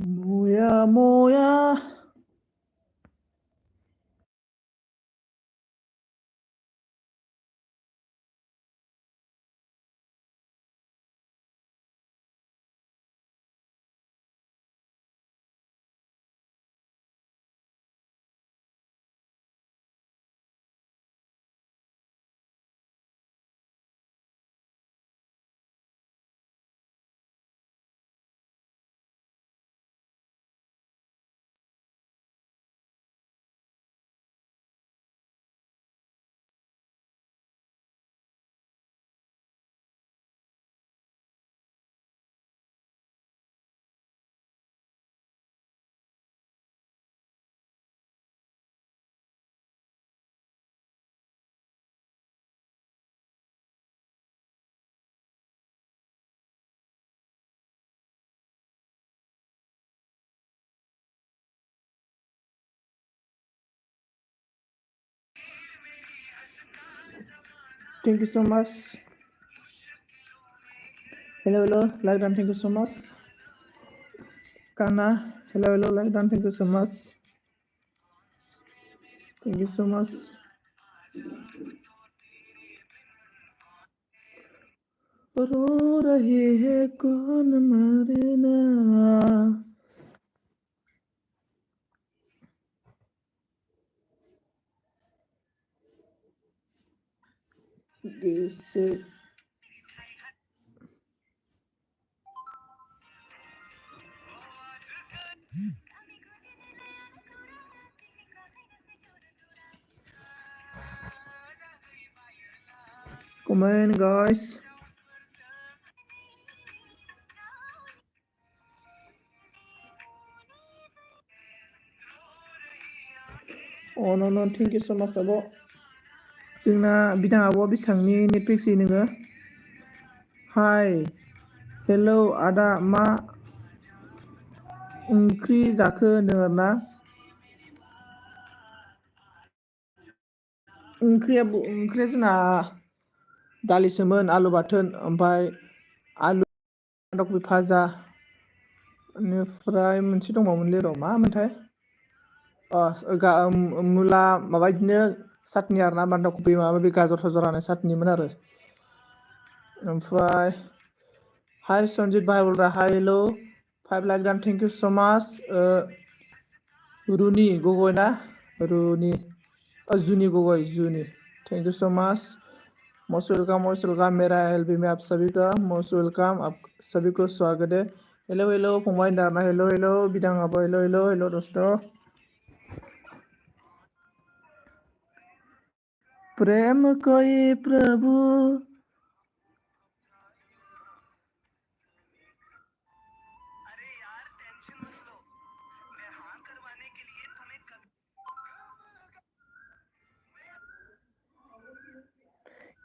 Moya moya. Thank you so much. Hello, like done. Thank you so much. Kana, hello, like done. Thank you so much. Thank you so much. रो रही है कौन मरना किसे comment guys. Oh no, thank you so much abo. जोंना बिदां आब'आ बेसेबांनि नेटफ्लिक्स नोङो? हाय हेलौ आदा मा ओंख्रि जाखो होनदों आरोना? ओंख्रिया जोंना दालिसोमोन आलु बाथोन ओमफ्राय आलु बान्दा कबि भाजा बेनिफ्राय मोनसे दंबावोमोनलै र' मामोनथाय मुला माबा बिदिनो सातनि आरोना बान्दा कबि माबा माबि गाजर साजर हानाय सातनिमोन आरो ओमफ्राय हाय सनजित भाई बोल रहा hi hello 5 lakh done thank you so much Runi Gogoi ना Runi Juni Gogoi Juni thank you so much most welcome मेरा एलबी में आप सभी का मोस्ट वेलकम आप सभी को स्वागत है हेलो फंबाय दारना हेलो बिदां आब' हेलो दोस्तों प्रेम कोई प्रभु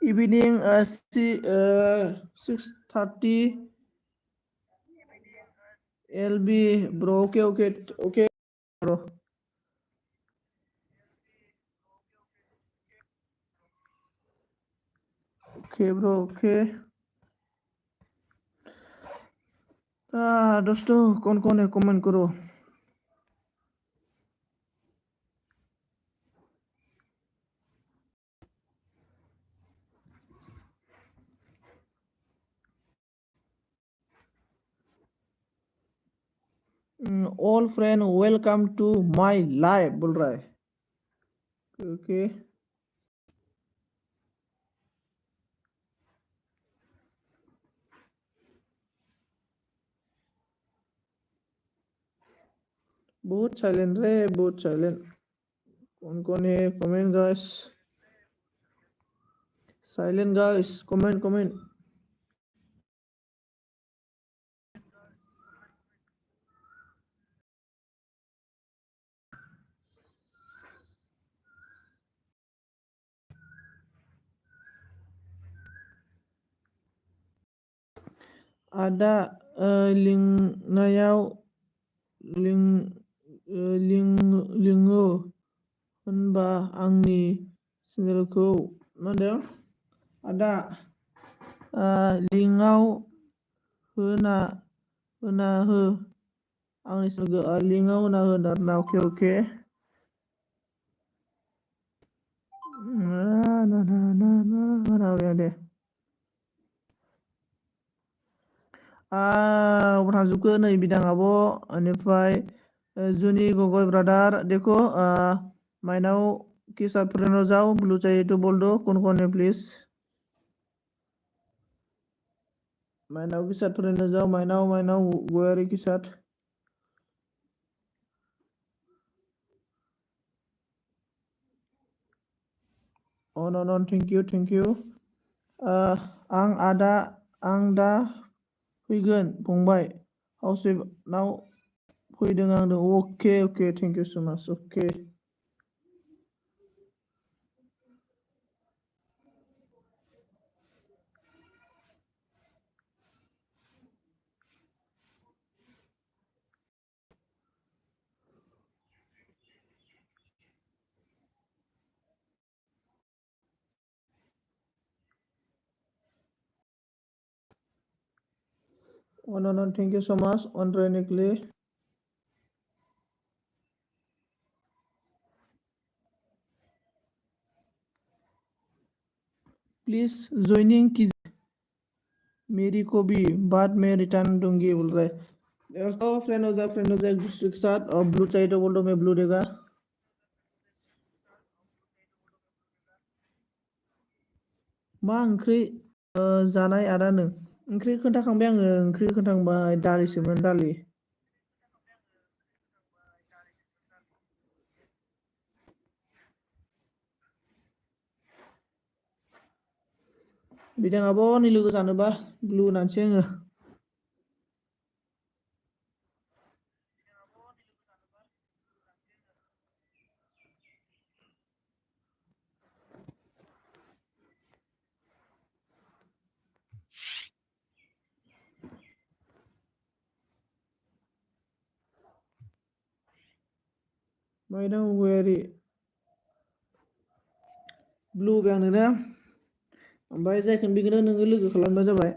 evening 6:30 LB bro okay bro okay bro okay दोस्तों कौन है कमेंट करो ऑल फ्रेंड वेलकम टू माय लाइफ बोल रहा है ओके बहुत साइलेंट रे बहुत साइलेंट कौन है comment guys silent guys comment ada लिंनायाव लिङो होनबा आंनि चेनेलखौ मा होनदों आदा लिंकआव होना हो आंनि लिंकआव होना होदो आरोना अके अके होना होबाय दे अबाव थांजोबखो नै बिदां आब' बेनिफ्राय जुनि गगৈ ब्रादार देखो माइनाव के साथ फ्रेंड हो जाओ ब्लू चाहिए तो बोल दो कौन है प्लीज माइनाव के साथ फ्रेंड हो जाओ माइनाव माइनाव गोयारी के साथ अन थेंक इउ आं दा फैगोन फंबाय हाउसवाइफनाव फैदों आंनो अके अके थेंक इउ सो माच अके अन थेंक इउ सो माच अनद्रायनिकलि प्लीज ज्वाइनिंग कीजिए मेरी को भी बाद में रिटर्न दूंगी बोल रहा है तो फ्रेंड हो जा एक दूसरे के साथ और ब्लू चाहिए तो बोल दो मैं ब्लू देगा मा ओंख्रि जानाय आदानो ओंख्रि खोन्थाखांबाय आङो ओंख्रि खोन्थाखांबाय दालिसोमोन दालि बिदां आब' नै लोगो जानोबा ब्लु होनसै आङो माइनाव गयारि ब्लु होबाय आं नोंनो ओमफ्राय जायखौनो बेखौनो नोङो लोगो खालामबानो जाबाय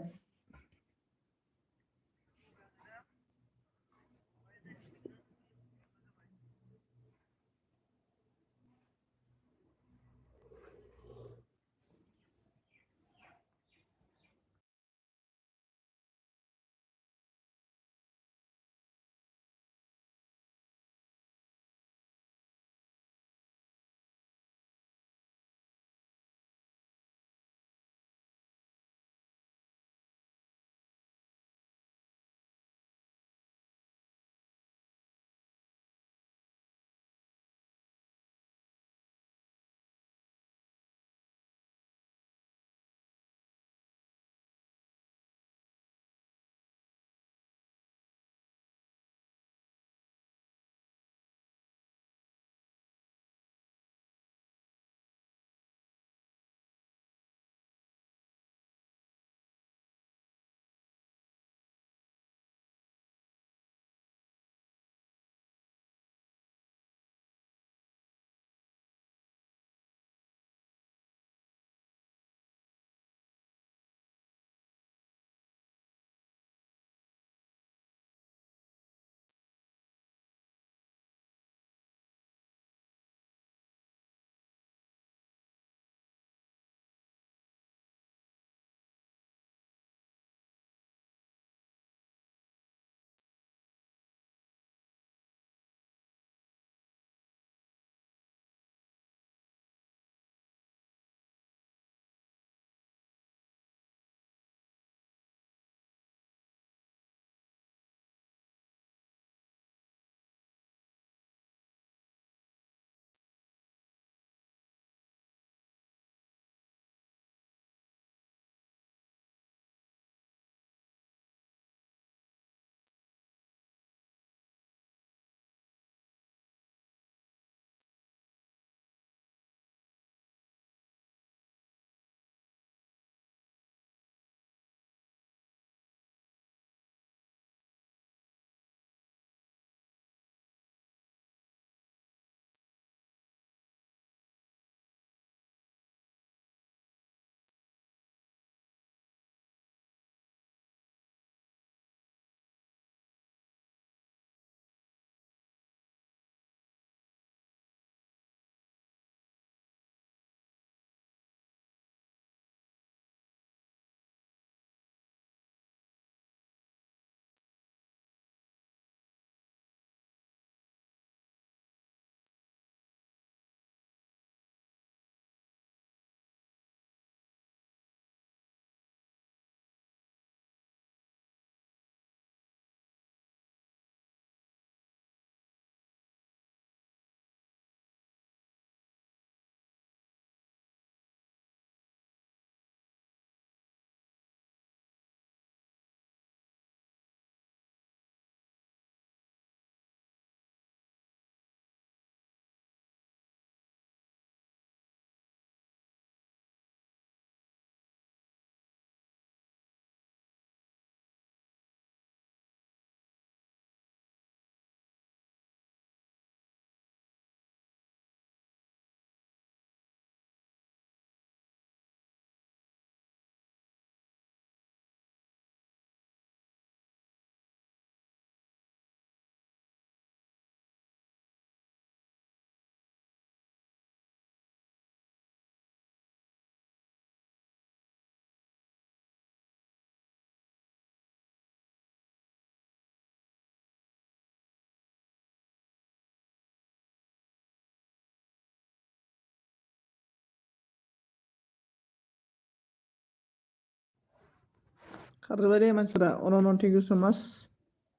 खारजोब्बाय दे मानसिफोरा अन थेंक इउ स' माच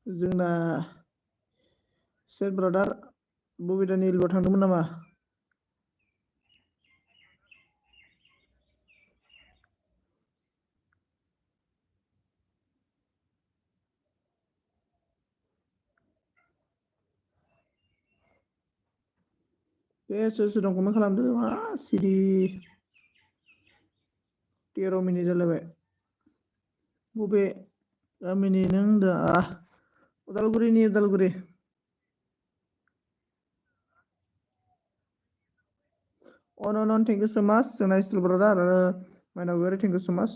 जोंना सेट ब्रादार बबितानि इलबआव थांदोंमोन नामा? दे सोर सोर दं कमेन्ट खालामदो मा सिरि 13 मिनिट जालायबाय बबे गामिनि नों दा उदालगुरिनि उदालगुरि अन थेंक इउ स' माच जोंना स्टिल ब्रादार आरो माइनाव गयारि थेंक इउ स' माच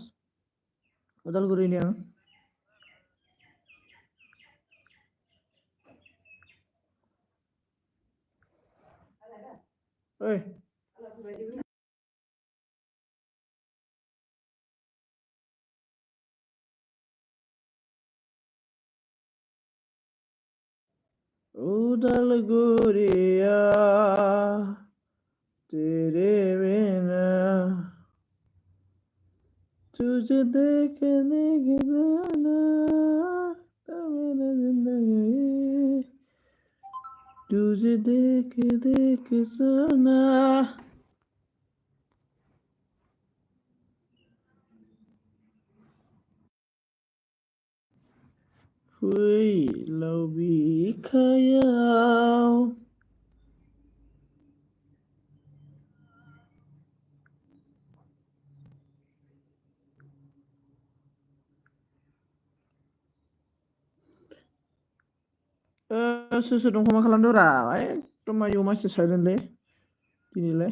उदालगुरिनि आं ओइ उदालगुरिया तेरे बिना तुझे देखने के जाना मेरा जिंदगी तुझे देख देख सोना फैलाव बिखायाव सोर सोर दं मा खालामदोंरा एकदम आयौ मानसि साइलेन्टलै दिनैलाय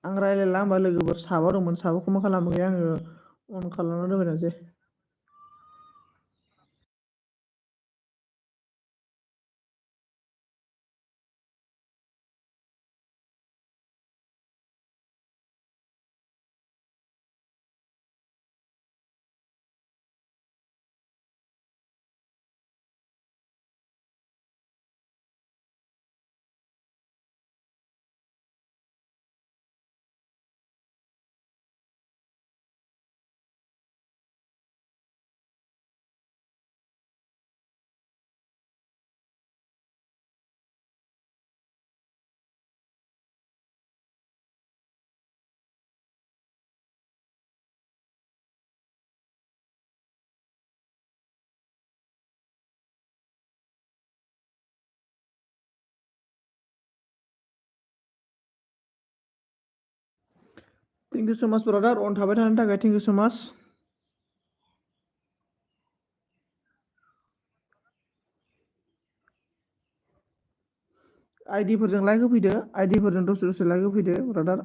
आं रायलायला होमबा लोगोफोर साबा दंमोन साबाखौ मा खालामोखै आङो अन खालामना दोनबाय दानसै थेंक इउ स' माच ब्रादार अन थाबाय थानायनि थाखाय थेंक इउ स' माच आइडिफोरजों लाइक होफैदो आइडिफोरजों दसे दसे लाइक होफैदो ब्रादार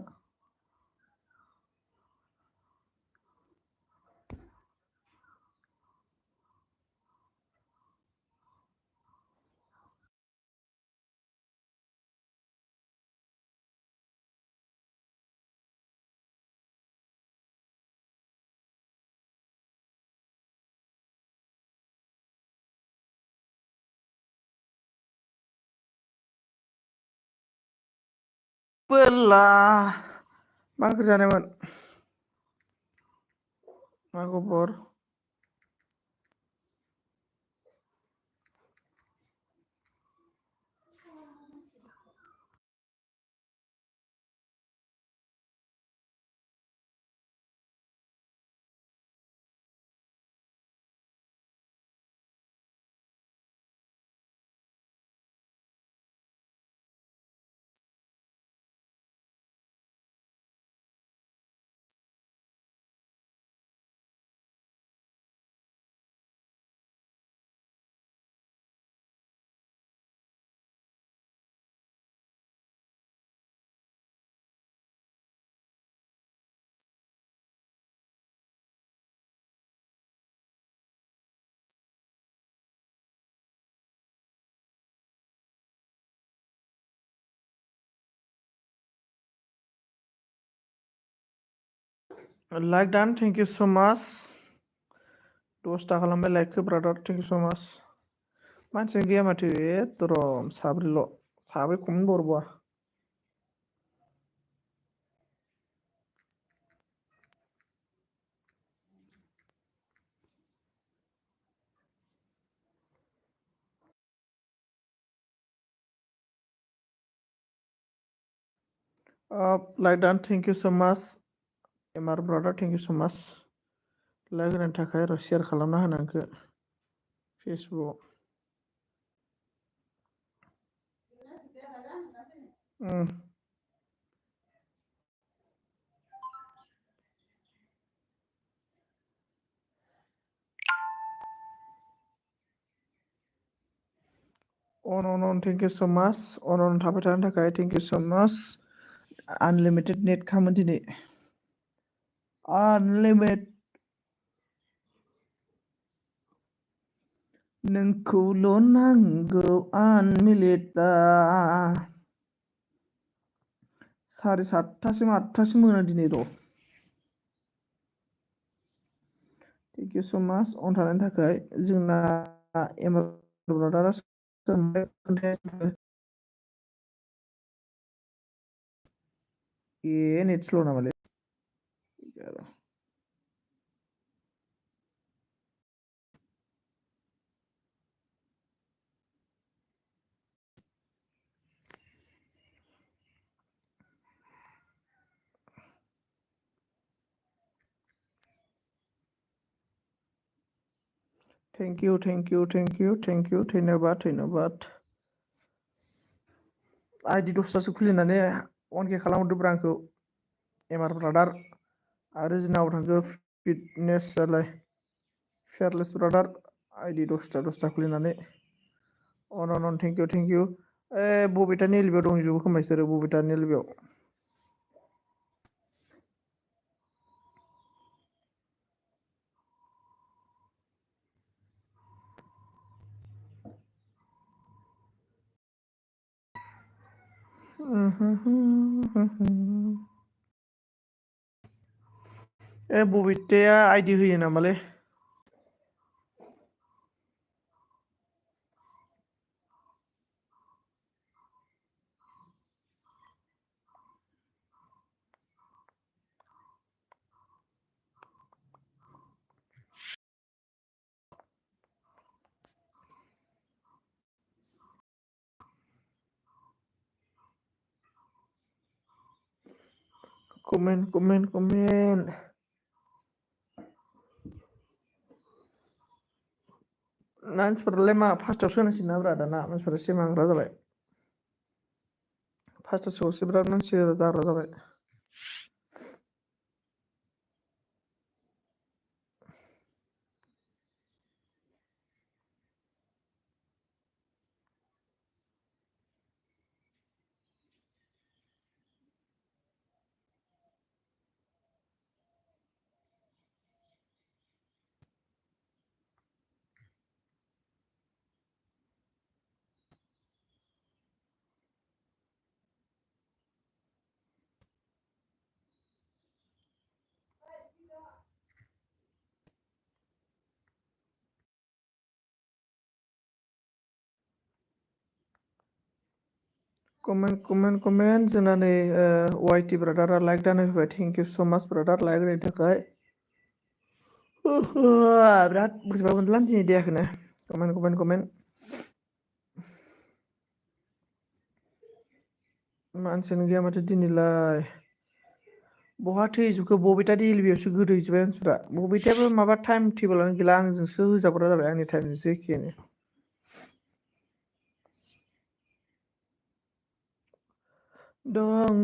बोला मा ओंख्रि जानायमोन मा खबर लाइक डान थेंक इउ स' माच 10 खालामबाय लाइकखौ ब्रादार थेंक इउ स' माच मानसियानो गैया माथो एकदरम साब्रैल' साब्रै खमनि बरबावा Like that, thank you so much. MR brother, thank you so much. Like होनायनि थाखाय आरो शेयार खालामना होनांगौ फेसबुकआव। अन थेंक इउ सो माच। अन थाबाय थानो थाखाय थेंक इउ सो माच। आनलिमिटेड नेट खामोन दिनै। आनलिमिटेड नोंखौल' नांगौ आनलिमिटेड। 7:30 8:00 मोना दिनै र'। थेंक इउ सो माच अन थानायनि थाखाय। जोंना एमार ब्रादारा नेट स्ल' नामालै। थेंक इउ धन्यबाद। आइडि दस्रासो खुलिनानै अनके खालामहरदोब्रा आंखौ एमार ब्रादार। आरो जोंनाव थांखो फिटनेस जालाय फेयारलेस ब्रादार आइडि दसथा खुलिनानै अन थेंक इउ। बबेथा नेलबियाव दंजोबो खोमा बिसोरो बबेथा नेलबियाव। बबेथाया आइडि होयो नामालै। कमेन्ट मानसिफोरालाय मा फार्स्टआव सोनांसिगोन ना ब्रा दाना मानसिफोरा सिमांग्रा जाबाय। फार्स्टआव सोआवसो बिराद मानसि जाग्रा जाबाय। कमेन्ट जोंना नै वाइटि ब्रादारा लाइक दान होबाय। थेंक इउ सो माच ब्रादार लाइक होनायनि थाखाय। बिराद बोरैबा मोनदोंलां दिनै देहाखौनो। कमेन्ट मानसियानो गैया माथो दिनैलाय। बहा थैजोबखो बबेथा रेलवेयावसो गोदैजोब्बाय मानसिफ्रा। बबेथायाबो माबा टाइम टेबोलानो गैला आंजोंसो होजाग्रा जाबाय आंनि टाइमजोंसो एखेनो।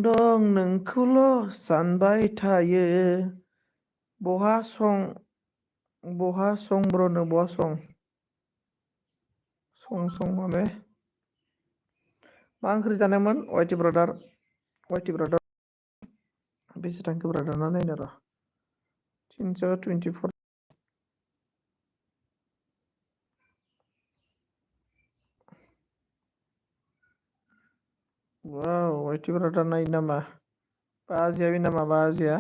दं नोंखौल' सानबाय थायो। बहा सं ब्रनो बहा सं माने मा ओंख्रि जानायमोन वाइटि ब्रादार बेसे थांखो ब्रादार नायनो र' 324। वाव वाइटि ब्रादार नायो नामा बाजैया बे नामा बाजैया।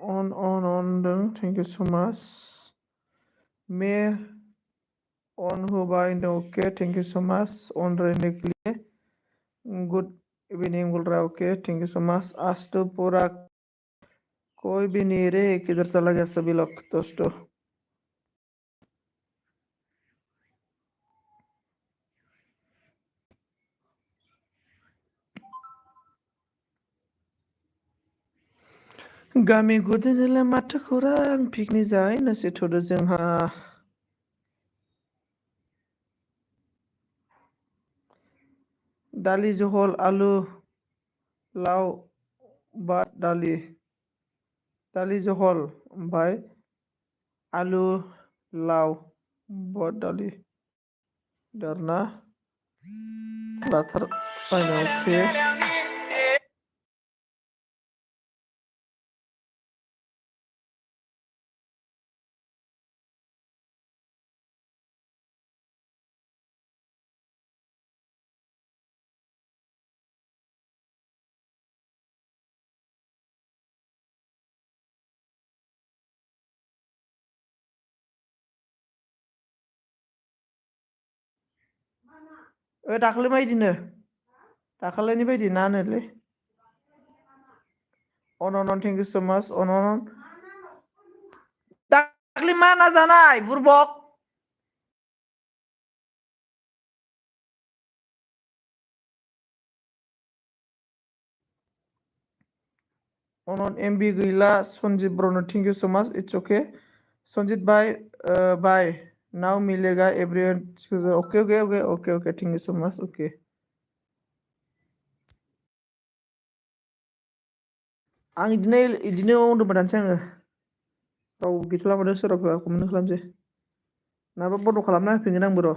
अन दों थेंक इउ सो माच। मे अन होबाय होनदों अके थेंक इउ सो माच। अन रहने गुड इवनिंग बोल रहा है okay thank you so much. आज तो पूरा कोई भी नहीं रे किधर चला गया सभी लोग दोस्तों। गामि गुदिनिलाय माथो खौरां पिकनिक जाहैनोसै थ'दो जोंहा। दालि जहल आलु लाव भात दालि जहल ओमफ्राय आलु लाव भात दालि दारना लाथार बायनायाव फे दाखालै बायदिनो दाखालैनि बायदि नानोलै अनन थेंक इउ सो माच अनन दाखालि मा ना जानाय बुरबक अनन एमबि गैला Sanjit Brno thank you so much it's okay Sanjit भाई बाय नाउ मिलेगा everyone okay okay okay okay okay thank you so much okay आं इदिनो उन्दुबाय थानोसै आङो राव गैथ'ला माथो सोरबाफोर कमेन्ट खालामसै नङाबा बन्द' खालामना होफिनगोन आंबो र'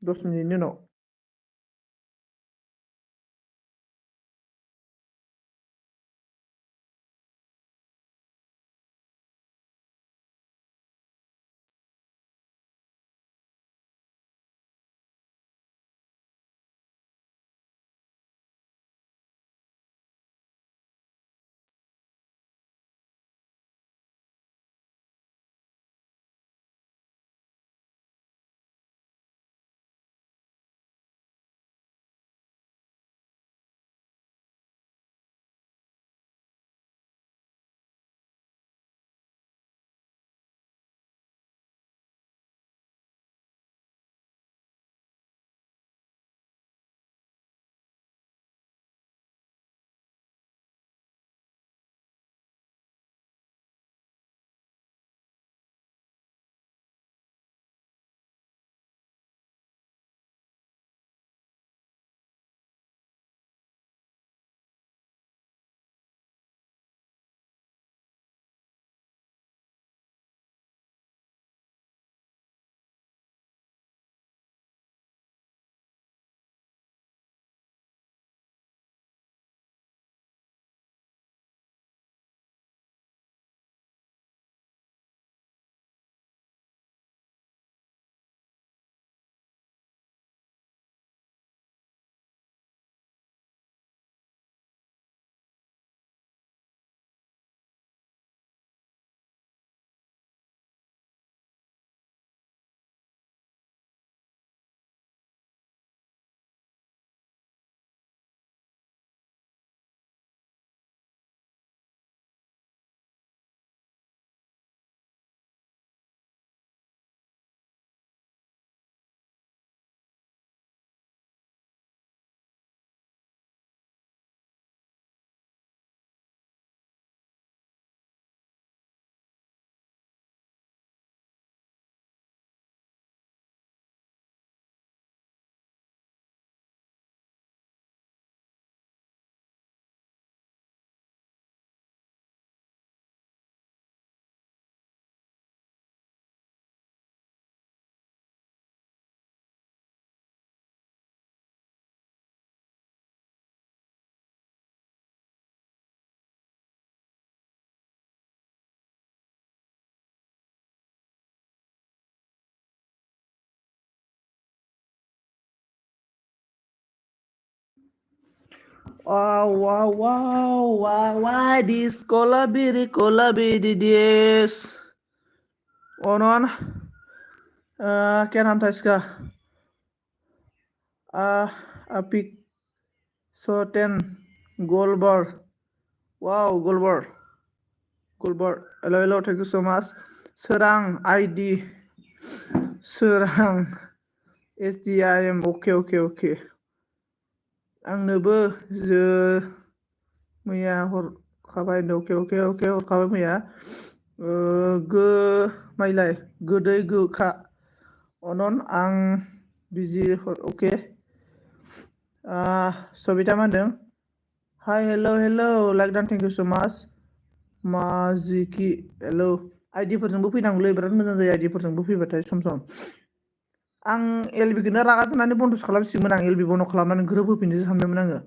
10 मिनिटनि उनाव Wow, wow, wow, wow, why this kolabiri this? Onon, can hamtaiska? A pic, so 10, Goldberg. Wow, Goldberg. Hello, thank you so much. Serang ID, Serang SDIM. Okay. आंनोबो मैया हरखाबाय अके हरखाबाय मैया माइलाय गोदै गोखा अनन आं बिजि अके सबिता मा होनदों hi hello' like don thank you स' माच माजिकि हेल' आइडिफोरजोंबो फैनांगौलै बिराद मोजां जायो आइडिफोरजोंबो फैबाथाय सम आं एलबिखौनो रागा जोंनानै बन्दसो खालामसिगौमोन आं एलबि बन्द' खालामनानै ग्रोब होफिननोसो सानदोंमोन आङो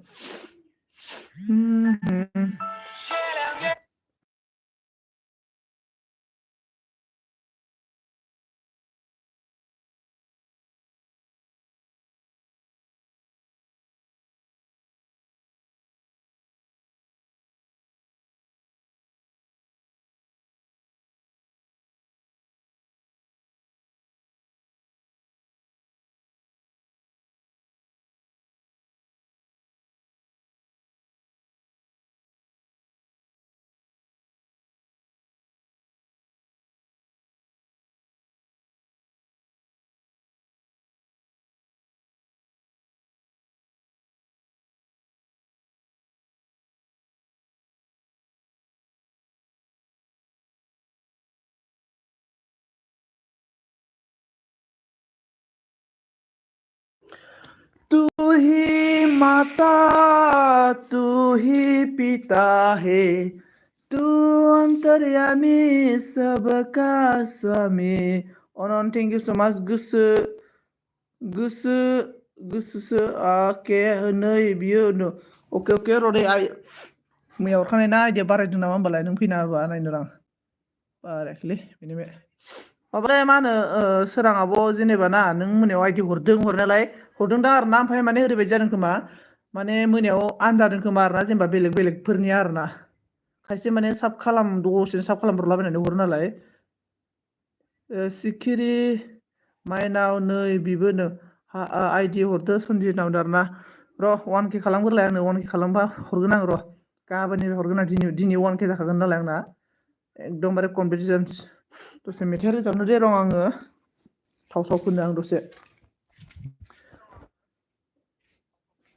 तू ही माता तू ही पिता है तू अंतर्यामी सबका स्वामी अनन थेंक इउ सो माच गोसोसो के नै बियो अके रदै मैया हरखानाय ना आइडिया बारायदों नामा होमबालाय नों फैना होबा नायनो रां बारायाखैलै बेनो बे ओमफ्राय मा होनो सोरां आब' जेनेबा ना नों मोनायाव आइडि हरदों हरनायालाय हरदों दा आरो ना ओमफ्राय माने ओरैबायदि जादों खोमा माने मोनायाव आनजादों खोमा आरोना जेनेबा बेलेगफोरनिया आरोना खायसे माने साब खालाम दसेनो साब खालामब्रलाबायनानै हरो नालाय सिखिरि माइनाव नै बिबो आइडि हरदो सनजित नाव आरोना र' 1K खालामग्रोलाय आंनो 1K खालामबा हरगोन आं र' गाबोननिफ्राय हरगोन आं दिनै 1K जाखागोन नालाय आंना एकदमबारे कनफिडेन्स दसे मेथाइ रोजाबनो दे र' आङो थाव फोनो आं दसे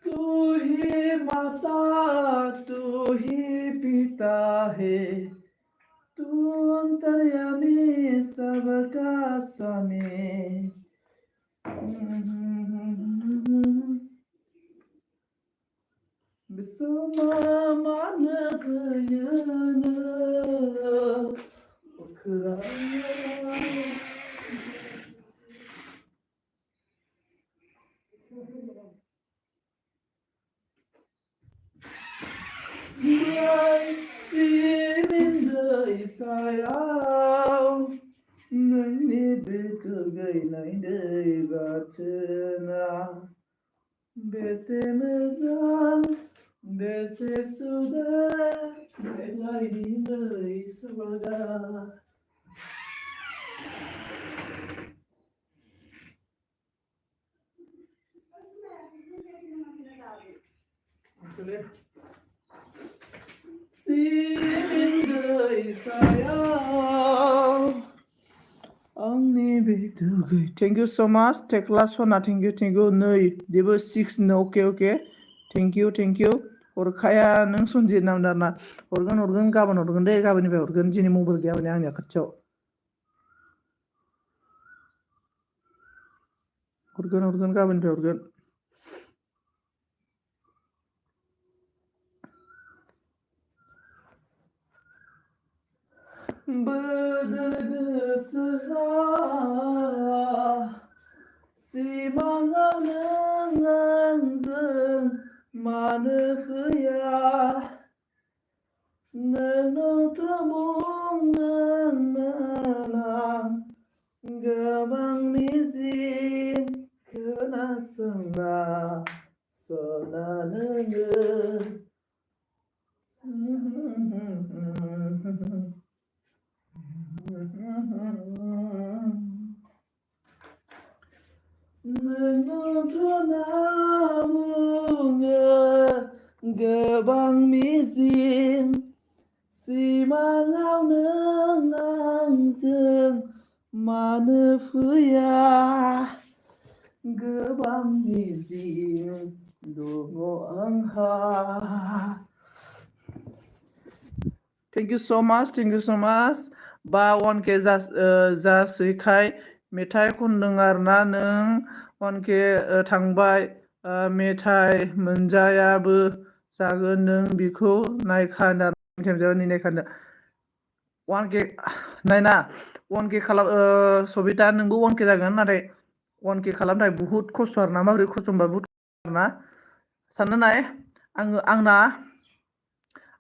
तू ही माता तू ही पिता है तू अंतर्यामी सबका स्वामी Bersama mana bayana Simindai sayang Nani betugai naidai batena Bese mezang Bese sudah Begai dindai surga Simindai sayang Angni betugai Thank you so much Tekla Sona thank you नै जेबो 6 नो अके थेंक इउ हरखाया नों सनजित नाम दाना हरगोन गाबोन हरगोन दे गाबोननिफ्राय हरगोन दिनै मबाइल गैया माने आंनिया खाथियाव हरगोन गाबोननिफ्राय हरगोन Berdel gosoa Simangan nganjeng Mane faya Neno temung nang menang Gebang mizin Kena senga Sona nengen Gebang mizin Simangaw nang angzeng Mane faya Gebang mizin Dungo angha thank you स' माच थेंक इउ स' माच बा 1K जासैखाय मेथाइ खनदों आरोना नों 1K थांबाय मेथाइ मोनजायाबो जागोन नों बिखौ नायखानो नायखानो 1K नायना 1K खालाम सबिता नोंबो 1K जागोन नाथाय 1K खालामनो थाखाय बुहुत खस्थ' आरोना माबोरै खस्थ' होनबा बुहुत आरोना सानना नाय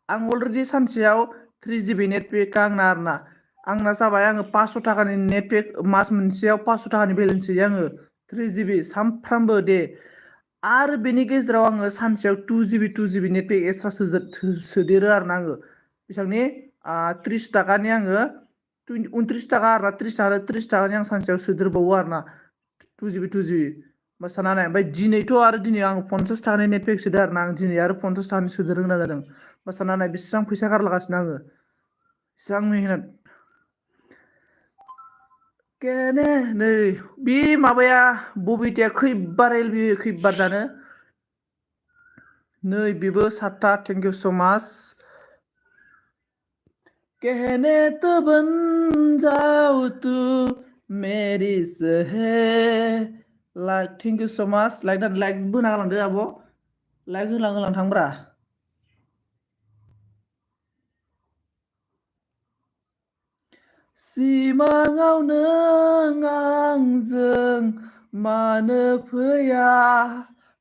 आं अलरेडि सानसेयाव 3GB नेट पेक आंना जाबाय आङो 500 थाखानि नेट पेक मास मोनसेयाव 500 थाखानि बेलेन्स होयो आङो 3GB सानफ्रामबो दे आरो बेनि गेजेराव आङो सानसेयाव 2GB नेट पेक एक्सट्रा सोदेरो आरोना आङो बेसेबांनि 30 थाखानि आङो 29 थाखा आरोना 30 थाखानि आं सानसेयाव सोदेरबावो आरोना 2GB होमबा सानना नाय ओमफ्राय दिनै आं 50 थाखानि नेट पेक सोदों आरोना आं दिनै आरो 50 थाखानि सोदेरनो गोनां जादों होमबा सानना नाय बेसेबां फैसा गारलागासिनो आङो बेसेबां मेहनत केने नै बे माबाया बबिताया खैबार एलबि खैबार जानो नै बेबो 7था थेंक इउ स' माच कहने तो बन जाओ तू मेरी सहे लाइक थेंक इउ स' माच लाइक बोना गालांदो आब' लाइक होलां थांब्रा सिमाङाव नों आंजों मानो फैया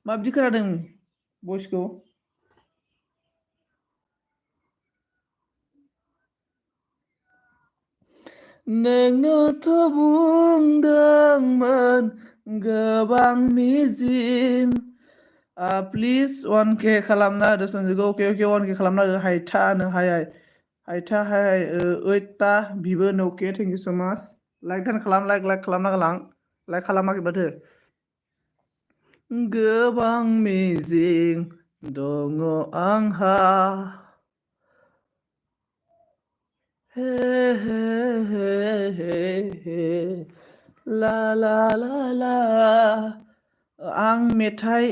माबायदि खोनादों भइसखौ नोंनोथ' बुंदोंमोन गोबां मिजिं प्लिज 1K खालामना होदो सन्जितखौ अके 1K खालामना हो हायथा हाय ओइटा बिबो न'के थेंक इउ स' माच लाइक खालाम लाइक खालामना गालां लाइक खालामाखै माथो गोबां मिजिं दङ आंहा हे हे हे हे हे ला ला ला ला आं मेथाइ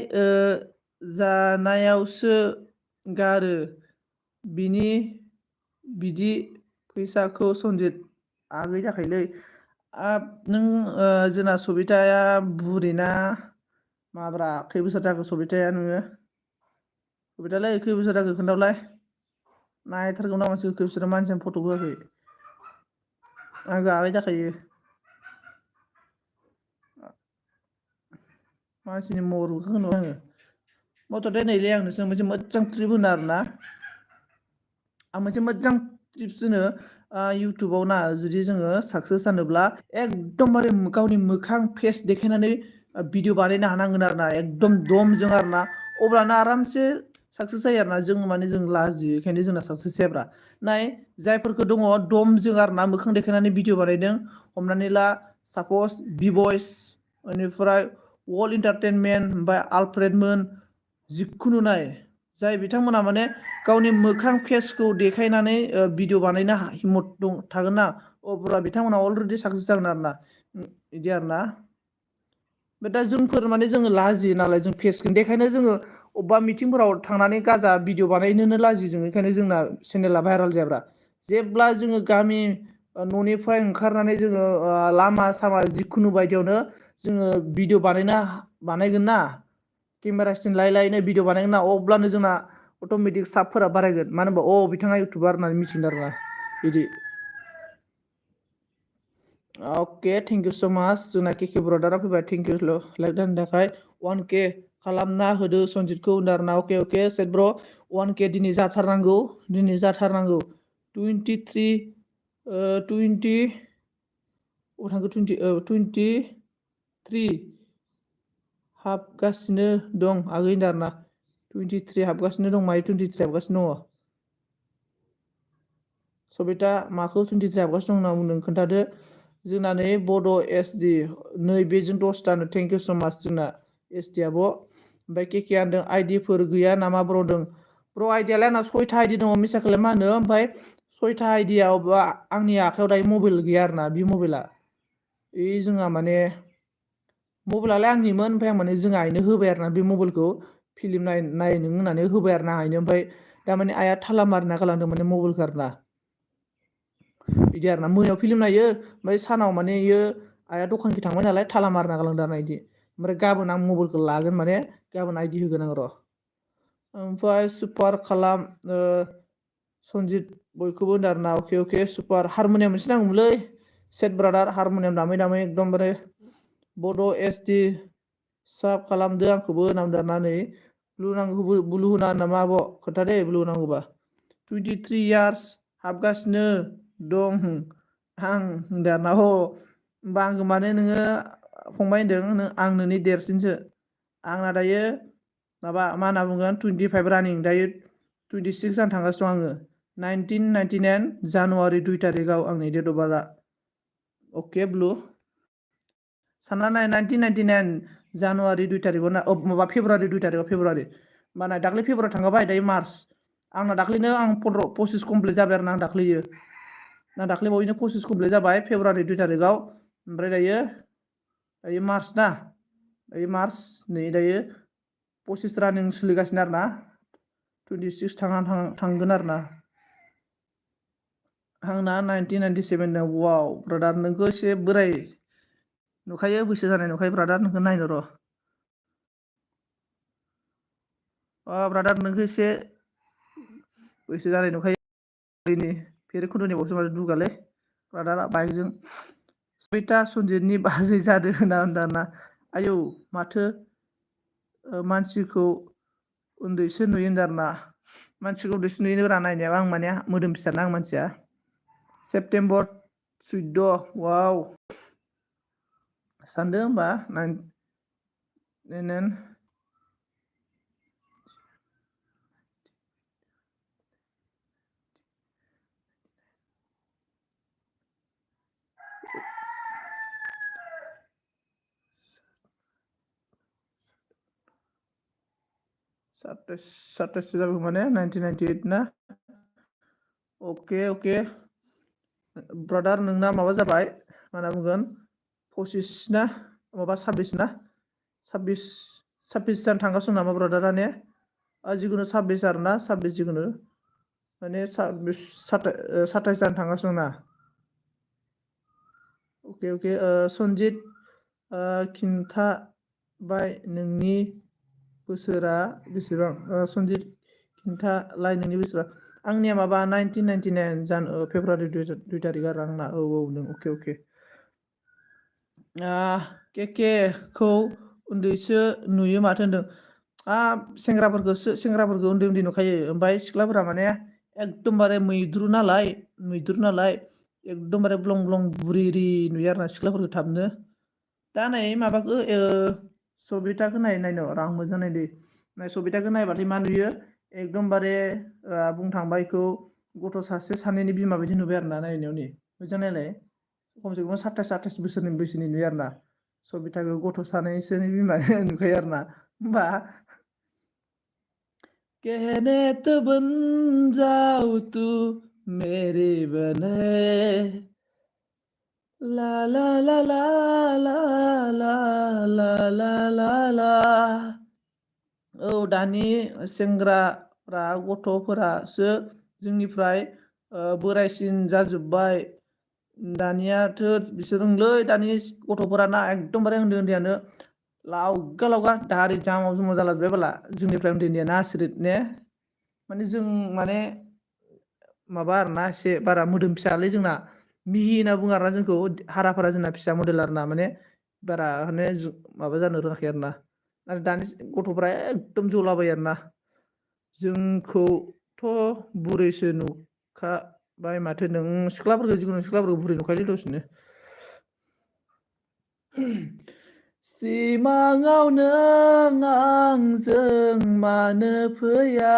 जानायावसो गारो बिदि फैसाखौ सन्जित आगै जाखायोलै नों जोंना सबिताया बुरिना माब्रा खै बोसोर जाखो सबिताया नोङो सबितालै खै बोसोर जाखो खोन्थाहरलाय नायथारगौ ना मानसिखौ खै बोसोर मानसियानो फट' होआखै आंबो आगै जाखायो मानसिनि महरखौ होनो आङो मथथे नैलै आं नोंसोर मोनसे मोजां ट्रिप होनो आरोना आं मोनसे मोजां ट्रिप्स होनो इउटुबाव ना जुदि जोङो साक्सेस जानोब्ला एकदमबारे गावनि मोखां फेस देखायनानै भिडिअ बानायनो हानांगोन आरोना एकदम दमजों आरोना अब्लानो आरामसे साक्सेस जायो आरोना जों लाजियो बेखायनो जोंना साक्सेस जायाब्रा नाय जायफोरखौ दङ दमजों आरोना मोखां देखायनानै भिडिअ बानायदों हमनानै ला सापस बि बयस बेनिफ्राय वर्ल्ड इन्टारटेनमेन्ट ओमफ्राय आलफ्रेडमोन जिखुनु नाय जाय बिथांमोना माने गावनि मोखां फेसखौ देखायनानै भिडिअ बानायनो हिम्मत थागोन ना अब्ला बिथांमोना अलरेडि साक्सेस जागोन आरोना बिदि आरोना दा जोंफोर माने जोङो लाजियो नालाय जों फेसखौनो देखायनो जोङो अबेबा मिटिंफोराव थांनानै गाजा भिडिअ बानायनोनो लाजियो जों बेखायनो जोंना चेनेला भाइरेल जायाब्रा जेब्ला जोङो गामि न'निफ्राय ओंखारनानै जोङो लामा सामा जिखुनु बायदियावनो जोङो भिडिअ बानायगोन ना केमेरा स्टेन्ड लायै भिडिअ बानायगोन ना अब्लानो जोंना अट'मेटिक साबफोरा बारायगोन मानो होनबा बिथाङा इउटुबार होननानै मिथिगोन आरोना बिदि अके थेंक इउ स' माच जोंना केके ब्रदारा फैबाय थेंक इउ लाइक होनो थाखाय 1K खालामना होदो सन्जितखौ होनदों आरोना अके सेट ब्र 1K दिनै जाथारनांगौ 23 हाबगासिनो दं आगै होनदों आरोना 23 हाबगासिनो दं मायो 23 हाबगासिनो दङ सबिता माखौ 23 हाबगासिनो दं होनना बुंदों खोन्थादो जोंना नै बड' SD नै बेजों 10थानो थेंक इउ स' माच जोंना SD आब' ओमफ्राय केके होनदों आइडिफोर गैया नामा ब्र होनदों ब्र आइडियालाय आंना 6था आइडि दङ मिसाखौलाय मा होनो ओमफ्राय 6था आइडियाव आंनि आखायाव दायो मबाइल गैया आरोना बे मबाइला जोंहा माने मबाइलालाय आंनिमोन ओमफ्राय आं माने जोंहा आइनो होबाय आरोना बे मबाइलखौ फिल्म नायनो होननानै होबाय आरोना आइनो ओमफ्राय दा माने आइया थाला मारिना गालांदों माने मबाइलखौ आरोना बिदि आरोना मोनायाव फिल्म नायो ओमफ्राय सानाव माने इयो आइया दखानखि थांबाय नालाय थाला मारना गालांदों आरोना इदि ओमफ्राय गाबोन आं मबाइलखौ लागोन माने गाबोन आइदि होगोन आं र' ओमफ्राय सुपार खालाम सनजित बयखौबो होनदों आरोना अके अके सुपार हारम'नियाम मोनसे नांगौमोनलै सेट ब्रादार हारम'नियाम दामै दामै एकदमबारे बड' एस डि साब खालामदो आंखौबो नामदो आरोना नै ब्लु नांगौ ब्लु होना नामा आब' खोन्थादे ब्लु नांगौबा 23 यार्स हाबगासिनो दं आं होनदों आरोना होमबा आंखौ माने नोङो फंबाय होनदों आं नोंनि देरसिनसो आंना दायो माबा मा होनना बुंगोन 25 रानिं दायो 26 जानो थांगासिनो दं आङो 1999 जानुवारि 2 तारिखआव आंनि डेट अफ बार्थआ अके ब्लु सानना नाय 1999 जानुवारि 2 तारिखआव ना माबा फेब्रुवारि 2 तारिखआव फेब्रुवारि माने दाख्लै फेब्रुवारि थांखाबाय दायो मार्च आंना दाख्लैनो आं 25 कमप्लिट जाबाय आरोना आं दाख्लैयो ना दाख्लै बावैनो 25 कमप्लिट जाबाय फेब्रुवारि 2 तारिखआव ओमफ्राय दायो मार्च ना दायो मार्च नै दायो 25 रानिं सोलिगासिनो आरोना 26 थांगोन आरोना आंना 1997 वाव ब्रादार नोंखौ एसे बोराय नुखायो बैसो जानाय नुखायो ब्रादार नोंखौ नायनो र' ब्रादार नोंखौ एसे बैसो जानाय नुखायो भेरैखुन्दुनि बावसो माथो दुगालै ब्रादारा बाइकजों सैता सनजितनि बाजै जादों होनना होनदों आरोना आयौ माथो मानसिखौ उन्दैसो नुयो होनदों आरोना मानसिखौ उन्दैसो नुयोब्रा नायनायाव आं माने मोदोम फिसाना आं मानसिया सेप्तेम्बर 14 वाव सानदो होमबा 9 27 जाबाय माने 1998 ना अके अके ब्रादार नोंना माबा जाबाय मा होनना बुंगोन 25 ना माबा 26 ना 26 जानो थांगासिनो नामा ब्रादारा ने जिखुनु 26 आरोना 26 जिखुनु माने 27 जानो थांगासिनो ना अके अके सनजित खिन्थाबाय नोंनि बोसोरा बेसेबां सनजित खिन्थालाय नोंनि बोसोरा आंनिया माबा 1999 फेब्रुवारि 2 तारिख आरो आंना औ नों अके अके केकेखौ उन्दैसो नुयो माथो होनदों सेंग्राफोरखौ उन्दै उन्दै नुखायो ओमफ्राय सिख्लाफोरा माने एकदमबारे मैद्रु नालाय एकदमबारे ब्लं ब्लं बुरिरि नुयो आरोना सिख्लाफोरखौ थाबनो दा नै माबाखौ सबिताखौ नायनो रां मोजां नायदो सबिताखौ नायबाथाय मा नुयो एकदमबारे बुंनो थांबा बेखौ गथ' सासे सानैनि बिमा बायदि नुबाय आरोना नायनायाव नै मोजां नायलाय खमसे खम 27 बोसोरनि बैसोनि नुयो आरोना सबिताखौ गथ' सानैसोनि बिमा नुखायो आरोना होमबा कहने तो बन जाओ तू मेरी बने ला ला ला ला ला ला ला ला ला ला औ दानि सेंग्राफ्रा गथ'फोरासो जोंनिफ्राय बोरायसिन जाजोब्बाय दानियाथ' बिसोरोंलै दानि गथ'फोराना एकदमबारे उन्दै उन्दैयानो लावगा लावगा दारि जामाव जुमाव जालाजोब्बाय बाला जोंनिफ्राय उन्दै उन्दैयानो आसुरित ने माने जों माने माबा आरोना एसे बारा मोदोम फिसालै जोंना मिहि होनना बुङो आरोना जोंखौ हाराफोरा जोंना फिसा मडेल आरोना माने बारा माने माबा जानो रोङाखै आरोना आरो दानि गथ'फ्रा एकदम जलाबायो आरोना जोंखौथ' बुरैसो नुखाबाय माथो नों सिख्लाफोरखौ जिखुनु सिख्लाफोरखौ बुरै नुखायोलै दसेनो सिमाङाव नों आंजों मानो फैया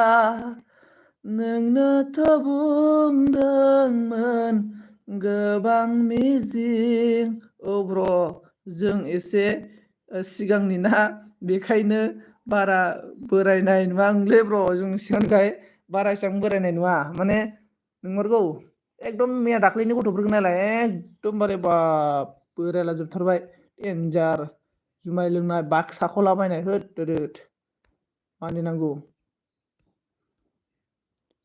नोंनोथ' बुंदोंमोन गोबां मिजिं ब्र' जों एसे सिगांनि ना बेखायनो बारा बोरायनाय नुवा आंलै ब्र' जों सिगांखाय बारा एसेबां बोरायनाय नुवा माने नंमारगौ एकदम मैया दाख्लैनि गथ'फोरखौ नायलाय एकदमबारे बाब बोरायला जोबथारबाय देन्जार जुमाय लोंनाय बाक्साख'लाबायनाय होद दोदोद मानिनांगौ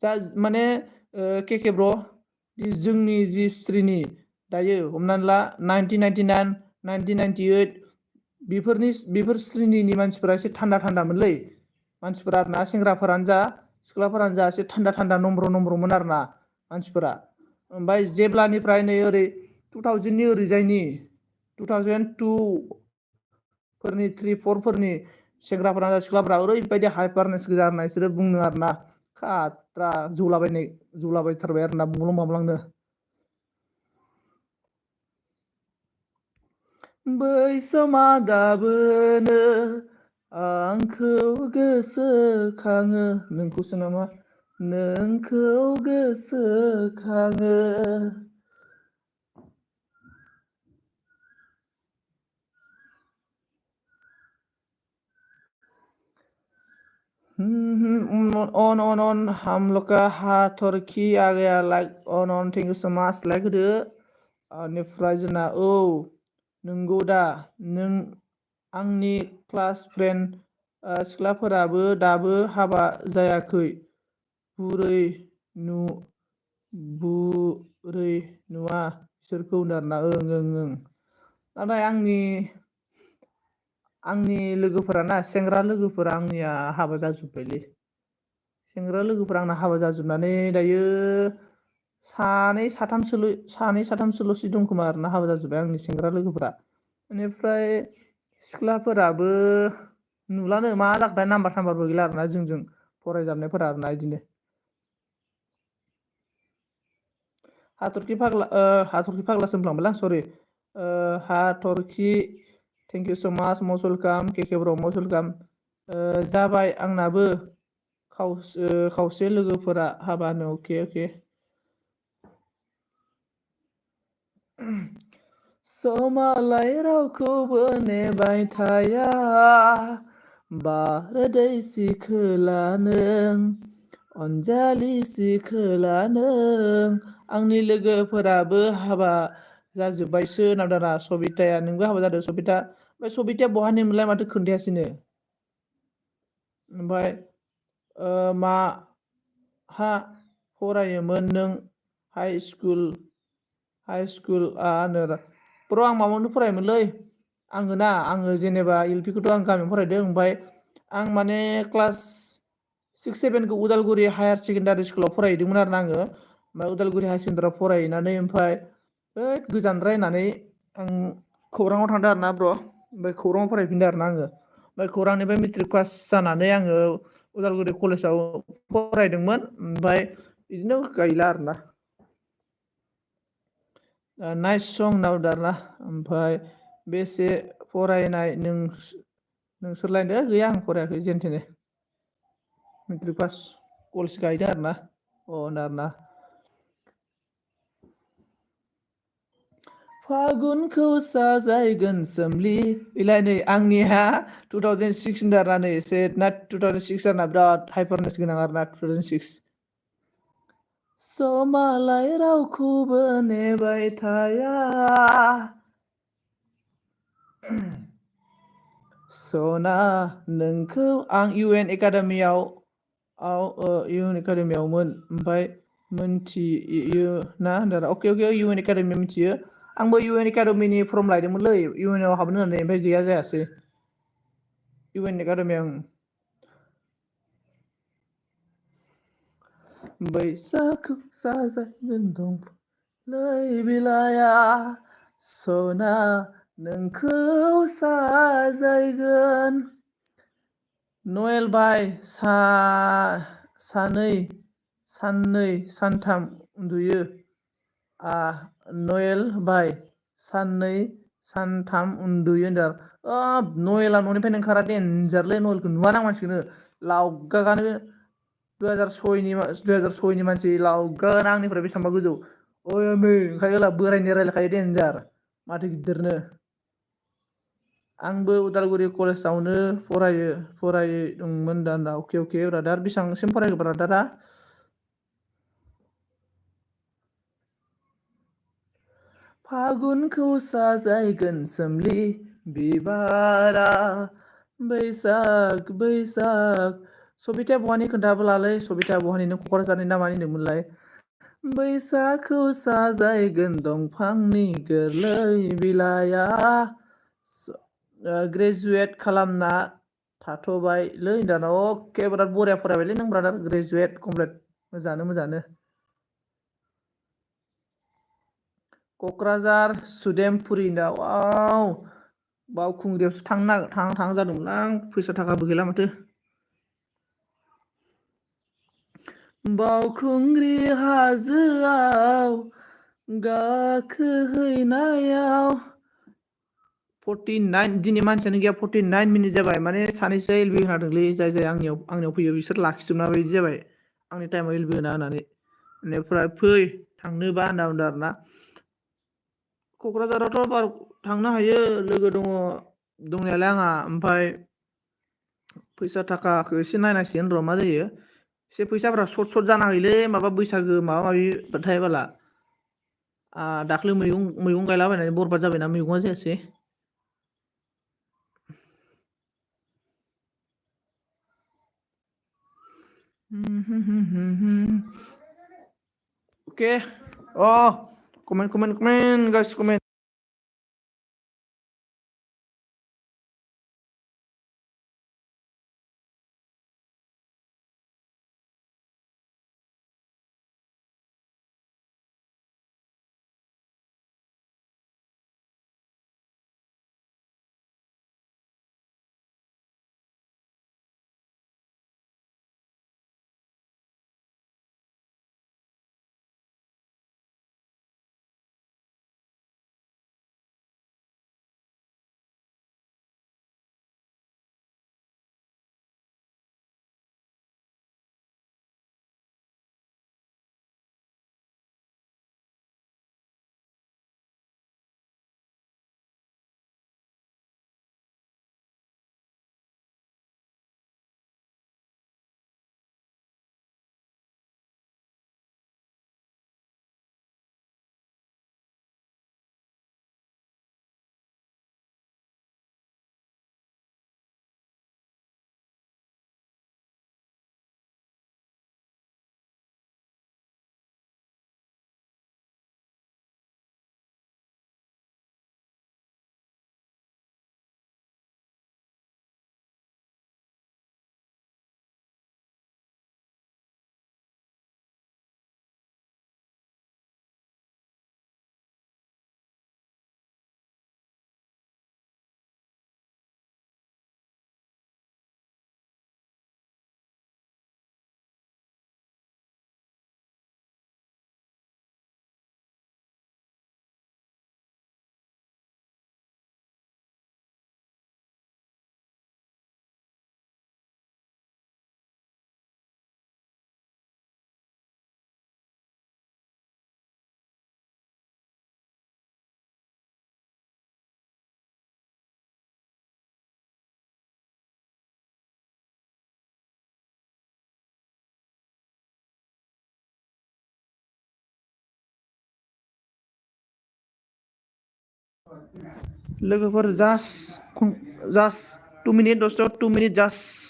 दा माने केके ब्र' जोंनि जि स्रिनि दायो हमनानै ला 1999 1998 बेफोर स्रिनिनि मानसिफोरा एसे थान्दा थान्दामोनलै मानसिफोरा आरोना सेंग्राफोरानो जा सिख्लाफोरानो जा एसे थान्दा थान्दा नम्र नम्रमोन आरोना मानसिफोरा। ओमफ्राय जेब्लानिफ्राय नै ओरै 2000नि ओरैजायनि 2002 फोरनि 3 4 फोरनि सेंग्राफोरा सिख्लाफोरा ओरैबायदि हाइपारनेस गोजा आरोना बिसोरो बुंनो आरोना खाट्रा जौलाबायथारबाय आरोना बुंलं बांलांनो। बै समा दाबोनो आंखौ गोसोखाङो नोंखौसो नामा नोंखौ गोसोखाङो। अन हम लोग का हाथरखि आ गया like on thank you so माच लाइक होदो। बेनिफ्राय जोंना औ नंगौ दा नों आंनि क्लास फ्रेन्ड सिख्लाफोराबो दाबो हाबा जायाखै बुरै नु बुरै नुवा बिसोरखौ होनदों आरोना ओं नाथाय आंनि लोगोफोराना सेंग्रा लोगोफोरा आंनिया हाबा जाजोब्बायलै। सेंग्रा लोगोफोरा आंना हाबा जाजोबनानै दायो सानै साथामसोल'सो दंखोमा आरोना हाबा जाजोब्बाय आंनि सेंग्रा लोगोफोरा। बेनिफ्राय सिख्लाफोराबो नुलानो मा जाखोथाय नाम्बार साम्बारबो गैला आरोना जोंजों फरायजाबनायफोरा आरोना बिदिनो। हाथरखि फाग्लासो होनफ्लांबायलै आं सरि हाथरखि थेंक इउ स' माच मस्ट वेलकाम केके ब्र' मस्ट वेलकाम। जाबाय आंनाबो खावसे लोगोफोरा हाबानो अके अके। समालाय रावखौबो नेबाय थाया बारदै सिखोला नों अनजालि सिखोला नों आंनि लोगोफोराबो हाबा जाजोब्बायसो होनना बुंदों आरोना सबिताया नोंबो हाबा जादों सबिता ओमफ्राय सबिताया बहानिमोनलाय माथो खोन्थायासैनो। ओमफ्राय मा हा फरायोमोन नों हाइ स्कुल ब्र' आं माबायावनो फरायोमोनलै आङो जेनेबा एल पि खौथ' आं गामियावनो फरायदों ओमफ्राय आं माने क्लास 6 7खौ उदालगुरि हायार सेकेण्डारि स्कुलाव फरायहैदोंमोन आरोना आङो ओमफ्राय उदालगुरि हायार सेकेण्डारियाव फरायहैनानै ओमफ्राय गोजानद्राय होननानै आं खौराङाव थांदों आरोना ब्र' ओमफ्राय खौराङाव फरायफिनदों आरोना आङो ओमफ्राय खौरांनिफ्राय मेट्रिक पास जानानै आङो उदालगुरि कलेजाव फरायदोंमोन ओमफ्राय बिदिनो गैला आरोना। नाइस सं होनना बुंदों आरोना ओमफ्राय बेसे फरायनाय नोंसोरलायनो गैया आं फरायाखै जेने थेने मेट्रिक पास कलेज गाहैदों आरोना होनदों आरोना। फागुनखौ साजायगोन सोमलि बेलाय नै आंनिया 2006 आरोना नै एसे ना 2006 आरोना बिराद हाइपारनेस गोनां आरोना 2006। समालाय रावखौबो नेबाय थाया सना नोंखौ आं इउ एन एकाडेमियावमोन ओमफ्राय मोनथियो ना होनदों अके अके इउ एन एकाडेमियाव मिथियो आंबो इउ एन एकाडेमिनि फर्म लायदोंमोनलै इउ एन आव हाबनो होननानै ओमफ्राय गैया जायासै इउ एन एकाडेमियाव बैसाखौ साजायगोन दंफांलाय बिलाइया सना नोंखौ साजायगोन। नयेल भाइ साननै सानथाम उन्दुयो नयेल भाइ साननै सानथाम उन्दुयो होनदों नयेला न'निफ्रायनो ओंखारा देनजारलै नयेलखौ नुवाना मानसिखौनो लावगागानो 2006नि मानसि लावगागानो आंनिफ्राय बेसेबांबा गोजौ ओमै ओंखायनो बोरायनि रायलायखायो देनजार माथो गिदिरनो। आंबो उदालगुरि कलेजावनो फरायदोंमोन दा अके अके ब्रादार बेसेबांसिम फरायखो ब्रादारा? फागुनखौ साजायगोन सोमलि बिबारा बैसाग सबिताया बहानि खोन्थाबोलालै सबिताया बहानि नों क'क्राझारनि ना मानि होनदोंमोनलाय बैसाखौ साजायगोन दंफांनि गोरलै बिलाइया ग्रेजुवेट खालामना थाथ'बायलै दाना अके बिराद बरिया फरायबायलै नों ब्रादार ग्रेजुवेट कमप्लिट मोजाङानो क'क्राझार सुदेमपुरि दा वाव बावखुंग्रियावसो थांनो जादोंमोन आं फैसा थाखाबो गैला माथो बावखुंग्रि हाजोआव गाखोहैनायाव 49 दिनै मानसियानो गैया 49 मिनिट जाबाय माने सानैसो एलबि होनादोंलै जाय आंनियाव फैयो बिसोर लाखिजोबना बायदि जाबाय आंनि टाइमाव एलबि होना होनानै बेनिफ्राय फै थांनोबा होनना बुंदों आरोना क'क्राझारावथ' बार थांनो हायो लोगो दङ दंनायालाय आंहा ओमफ्राय फैसा थाखाखौ एसे नायनांसिगोन र' मा जायो एसे फैसाफोरा सर्ट जाना होयोलै माबा बैसागो माबा माबि थायोबाला दाख्लै मैगं गायलाबायनानै बरबाद जाबायना मैगङा जायासै Okay. Oh, komen guys, komen. लोगोफोर जास्ट 2 मिनिट दस 2 मिनिट जास्ट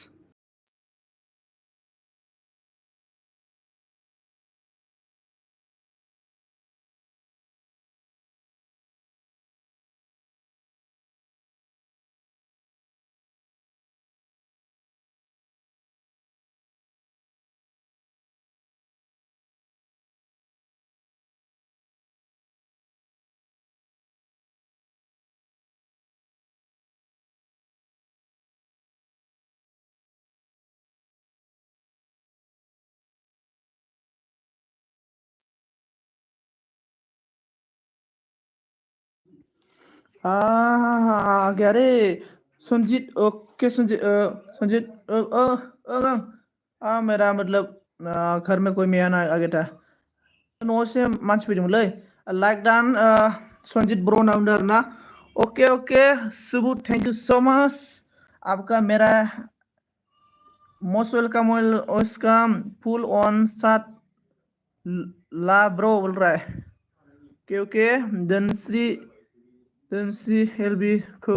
गया रे संजीत ओके संजीत मेरा मतलब घर में कोई मेहमान आ गया था न'आव से मानसि फैदोंमोनलै लाइक डान संजीत ब्रो होनना बुंदों आरोना ओके ओके सुबु थैंक यू सो मच आपका मेरा मोस्ट वेलकम फुल ऑन साथ ला ब्रो बोल रहा है ओके दोनस्रि एलबि खौ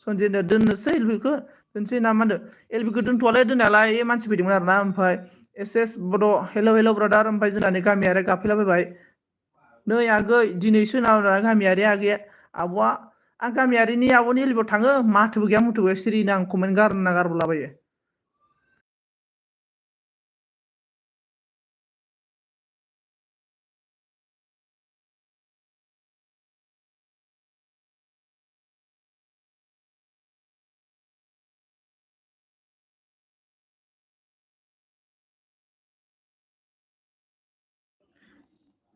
संजय दोननोसै एलबि खौ दोनसै ना मा होनदों एलबि खौ दोनथ'वालै दोननायालाय मानसि फैदोंमोन आरोना ओमफ्राय एस एस बड' हेल' हेल' ब्रादार ओमफ्राय जोंना गामियारि गाफैलाबायबाय नै आगै दिनैसो नामा गामियारि आगैया आब'आ आं गामियारिनि आब'नि एलिबाव थाङो माथोबो गैया मुथुबो गैया सिरिनो आं कमेन्ट गारना गारबोलाबायो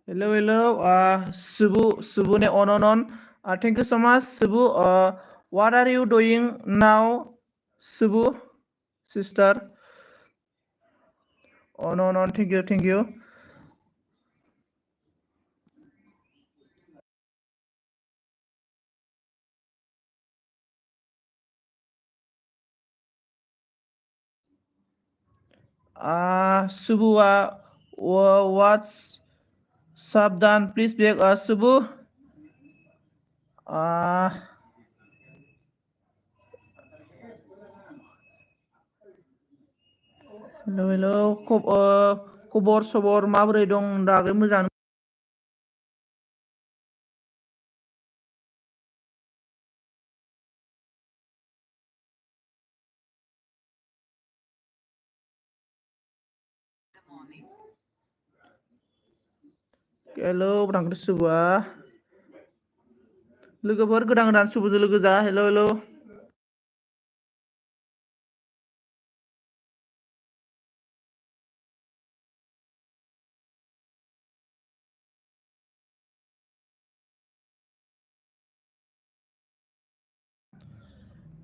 hello hello Subu Subune on thank you so much Subu what are you doing now Subu sister on thank you Subu what's Sabdan please back Subu hello hello खबर सबर माबोरै दं दाबो मोजां hello ब्रांकट सुबुआ लोगोफोर गोदान गोदान सुबुजों लोगो जा hello hello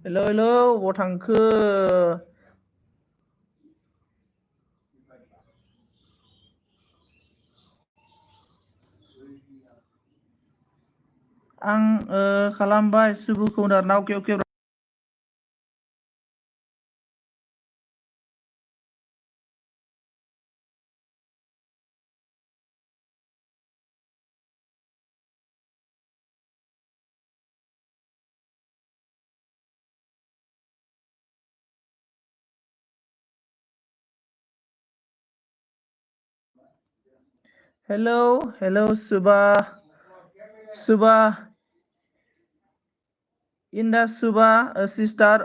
hello hello बहा थांखो आं खालामबाय सुबुखौ नारना अके अके hello hello Suba Indah Suba sister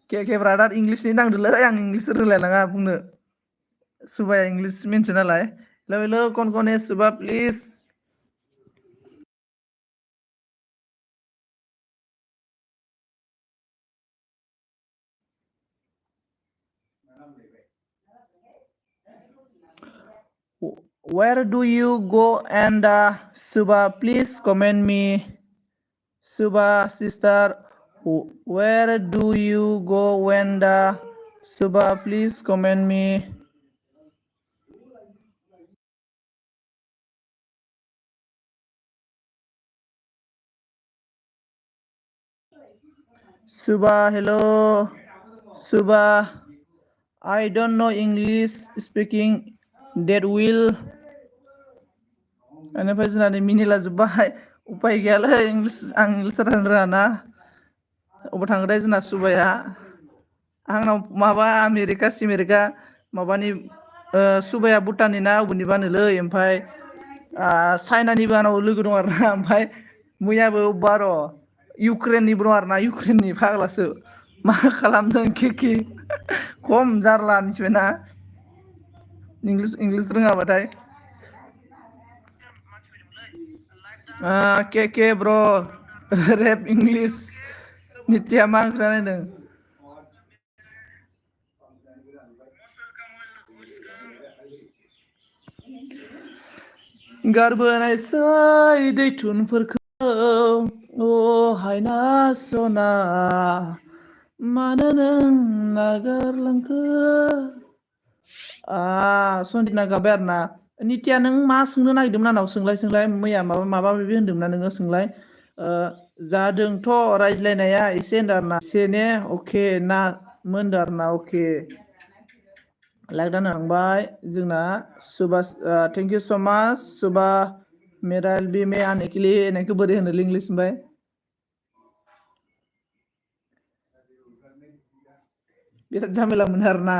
के ब्रादार इंलिसनि नांदोलै आं इंलिस रोंलायलाङा बुंनो सुबाया इंलिस मिन्थियो नालाय हेल' हेल' कन सुबा please where do you go and Suba please comment me Suba sister where do you go when Suba please comment me Suba hello Suba I don't know English speaking that will बेनिफ्राय जोंना मिनिला जोब्बाय उपाय गैयालै आं English रायज्लायनो रोङाना अबाव थांदों जोंना सुबाया आंनाव माबा आमेरिका सिमेरिका माबानि सुबाया भुटाननि ना अबेनिबानोलै ओमफ्राय चाइनानिबो आंनाव लोगो दं आरो ना ओमफ्राय मैयाबो अबेबा र' इउक्रेननिबो दं आरो ना इउक्रेननि फाग्लासो मा खालामदों के खम जारला मिथिबायना इंलिस रोङाबाथाय के ब्र' रेप इंलिस नित्या मा ओंख्रि नायदों गारबोनायसै दैथुनफोरखौ अ हायना सना मानो नों नागारलांखो सन्जितना गाबाय आरो ना नित्या नों मा सोंनो नागिरदोंमोन आंनाव सोंलाय मैया माबा माबि होनदोंमोन ना नोङो सोंलाय जादोंथ' रायज्लायनाया एसे होनदों आरो ना एसे ने अके ना मोनदों आरो ना अके लाइक दान होलांबाय जोंना सुबा थेंक इउ स' माच सुबा मेरा एल बि मे आनेकलि होननायखौ बोरै होनो इंलिस ओमफ्राय बिराद झामेला मोनो आरोना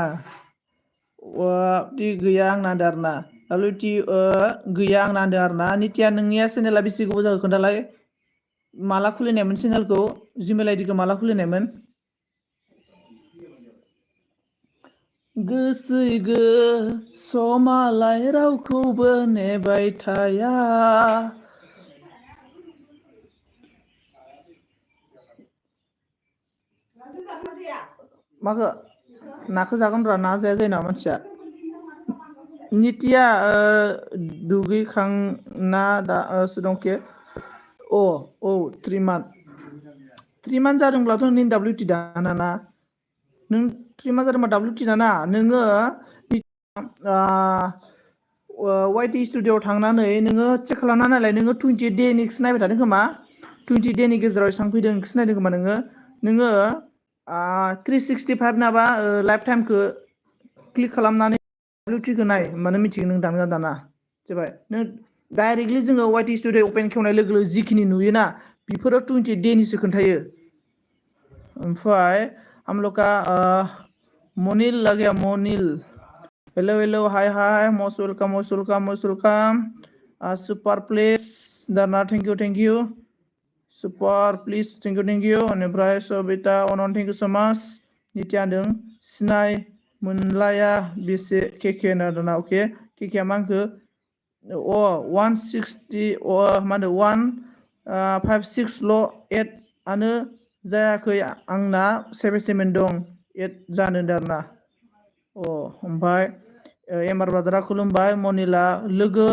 ती गैया आंना होनदों आरोना दाबलिउ टि गैया आंना होनदों आरोना नितिया नोंनिया चेनेला बेसे गोबाव जाखो खोन्थालाय माला खुलिनायमोन चेनेलखौ जिमेल आइडिखौ माला खुलिनायमोन गोसोय गोसोमालाय रावखौबो नेबाय थाया माखो नाखौ जागोन र' ना जाया जायो नामा मानसिया नितिया दुगैखांना दासो दंखे अ औ 3 मान्थ जादोंब्लाथ' नों WT दाना ना नों 3 मान्थ जादोंबा WT दाना नोङो वाइटि स्टुडिअआव थांनानै नोङो चेक खालामना नायलाय नोङो 28 देनिक्स नायबाय थादों खोमा 20 देनि गेजेराव एसेबां फैदों बेखौसो नायदों खोमा नोङो 365 नाबा लाइफ टाइमखौ क्लिक खालामनानै WT खौ नाय होमबानो मिथिगोन नों दानगोना दाना जाबाय नों डाइरेक्टलि जोङो वाइटि स्टुडिअ अपेन खेवनाय लोगो लोगो जिखिनि नुयोना बेफोरो 28 देनिसो खोन्थायो ओमफ्राय हमलोग मनिल लगे Manil hello hello hi hi most welcome most welcome most welcome super place दाना thank you super please thank you ओमफ्राय सबिता अनन थेंक इउ सो माच नित्या होनदों सिनाय मोनलाया बेसे केके होनो आरोना अके केकेआ मा होनखो 160 मा होनो 156 ल' 8 आनो जायाखै आंना 77 दं 8 जानो होनदों आरोना ओमफ्राय एमार ब्रादारा खुलुमबाय मनिला लोगो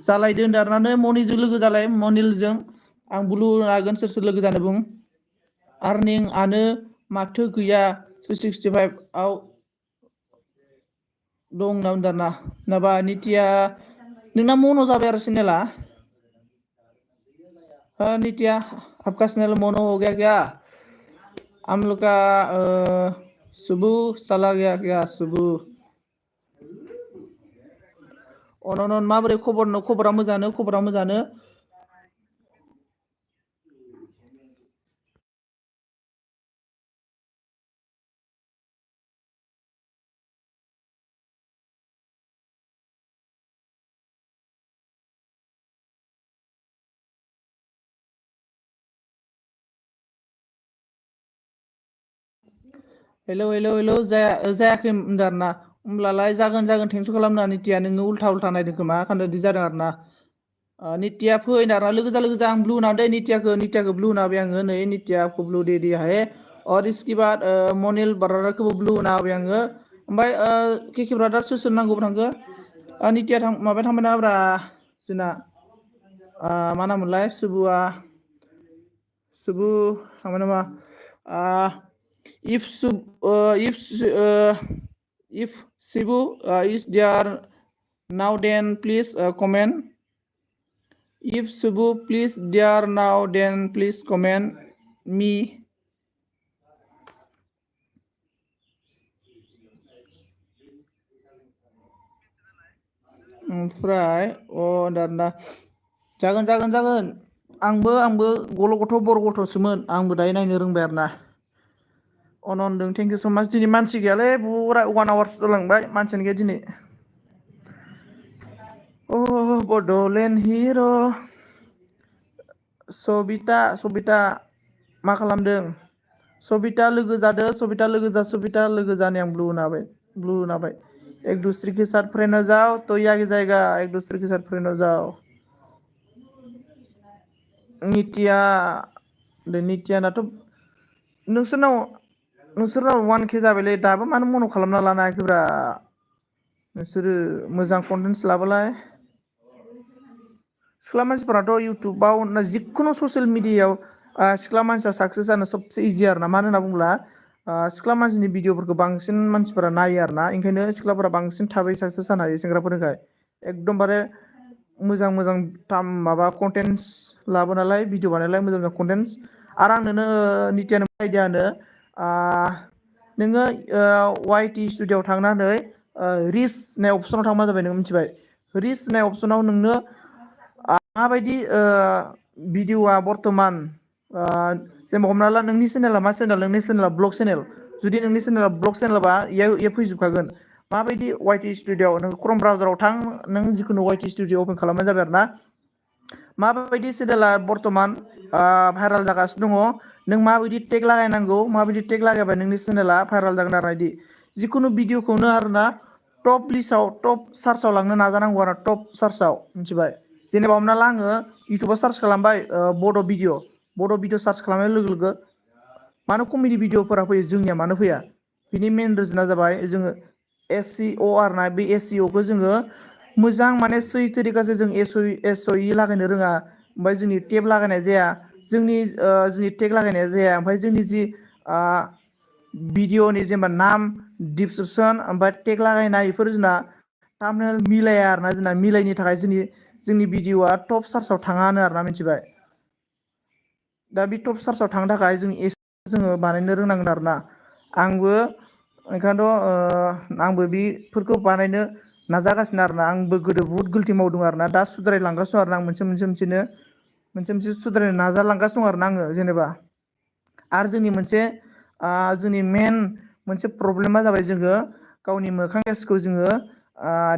जालायदो होनदों आरोना मनिजों लोगो जालाय मनिलजों आं ब्लु लागोन सोर सोर लोगो जानो बुं आर्निंआनो माथो गैया 365 आव दं होनना बुंदों आरोना माबा नितिया नोंना मन' जाबाय आरो चेनेला नित्या आपका चैनल मोनो हो गया क्या हम लोग का सुबु चला गया क्या सुबु अनन माबोरै खबरा मोजाङानो हेलौ जायाखै होनदों आरोना होमब्लालाय जागोन टेनसन खालामना नितिया नोङो उल्था नायदों खोमा खान्दा बिदि जादों आरोना नित्या फैनो आरोना लोगो जा आं ब्लु होना दे नित्याखौ ब्लु होना होबाय आङो नै नित्याखौ ब्लु दे दिया है और इसके बाद मनिल ब्रादारखौबो ब्लु होना होबाय आङो ओमफ्राय केके ब्रादार सोर नांगौ थांखो नित्या माबाया थांबाय नाब्रा जोंना मा नाममोनलाय सुबु थांबाय नामा if Shibu is there now then please comment if Shibu please there now then please comment me ओमफ्राय दाना जागोन आंबो गल' गथ' बर' गथ'सोमोन आंबो दायो नायनो रोंबाय आरोना अनन्दों थेंक इउ स' माच दिनै मानसि गैयालै बुरा 1 आवारसो जालांबाय मानसियानो गैया दिनै बड'लेण्ड हिर' सबिता मा खालामदों सबिता लोगो जानाय आं ब्लु होनाबाय एक दूसरे के साथ फ्रेंड हो जाओ तो ये आगे जाएगा एक दूसरे के साथ फ्रेंड हो जाओ नित्यानाथ' नोंसोरनाव 1K जाबायलै दाबो मानो मन' खालामना लानो हायाखैब्रा नोंसोरो मोजां कन्टेन्टस लाबोलाय सिख्ला मानसिफोराथ' इउटुबाव जिखुनु ससियेल मिडियायाव सिख्ला मानसिया साक्सेस जानो सबसे इजि आरो ना मानो होनना बुङोब्ला सिख्ला मानसिनि भिडिअफोरखौ बांसिन मानसिफोरा नायो आरो ना ओंखायनो सिख्लाफोरा बांसिन थाबै साक्सेस जानो हायो सेंग्राफोरनिफ्राय एकदमबारे मोजां माबा कन्टेन्टस लाबोनालाय भिडिअ बानायलाय मोजां कन्टेन्टस आरो आंनोनो नित्यानो आइडिया होनो नोङो वाइटि स्टुडिअआव थांनानै रिच होननाय अपसनाव थांबा जाबाय नोङो मिथिबाय रिच होननाय अपसनाव नोंनो माबायदि भिडिअआ बर्थमान जेनेबा हमना ला नोंनि चेनेला मा चेनेल नोंनि चेनेला ब्लग चेनेल जुदि नोंनि चेनेला ब्लग चेनेलबा इयाव फैजोबखागोन। माबायदि वाइटि स्टुडिअ नों क्रम ब्राउजाराव थां, नों जिखुनु वाइटि स्टुडिअ अपेन खालामबानो जाबाय आरो ना। माबायदि चेनेला बर्थमान भाइरेल जागासिनो दङ, नों माबायदि टेग लागायनांगौ, माबायदि टेग लागायबा नोंनि चेनेला भाइरेल जागोन आरो इदि जिखुनु भिडिअखौनो आरोना टप लिस्टआव टप सार्चआव लांनो नाजानांगौ आरो टप सार्चआव मिथिबाय। जेनेबा हमना ला आङो इउटुबाव सार्च खालामबाय बड' भिडिअ सार्च खालामनाय लोगो लोगो मानो कमेडि भिडिअफोरा फैयो जोंनिया मानो फैया? बिनि मेन रिजना जाबाय जोङो SEO आर ना। बे SEOखौ जोङो मोजां माने सै तरिकासे जों SEO लागायनो रोङा, ओमफ्राय जोंनि टेब लागायनाय जाया, जोंनि टेग लागायनाया जाया, ओमफ्राय जोंनि जि भिडिअनि जेनेबा नाम डिसक्रिपसन ओमफ्राय टेग लागायनाय बेफोर जोंना थारमाने मिलाया आरोना, जोंना मिलायनि थाखाय जोंनि भिडिअआ टप सार्चआव थाङानो आरोना मिथिबाय। दा बे टप सार्चआव थांनो थाखाय जों जोङो बानायनो रोंनांगोन आरोना। आंबो ओंखायनोथ' आंबो बेफोरखौ बानायनो नाजागासिनो आरोना। आंबो गोदो बुहुद गोल्थि मावदों आरोना, दा सुद्रायलांगासिनो आरोना। आं मोनसे सुद्रायनो नाजालांगासिनो दं आरोना आङो जेनेबा। आरो जोंनि मेन मोनसे प्रब्लेमा जाबाय जोङो गावनि मोखां फेसखौ जोङो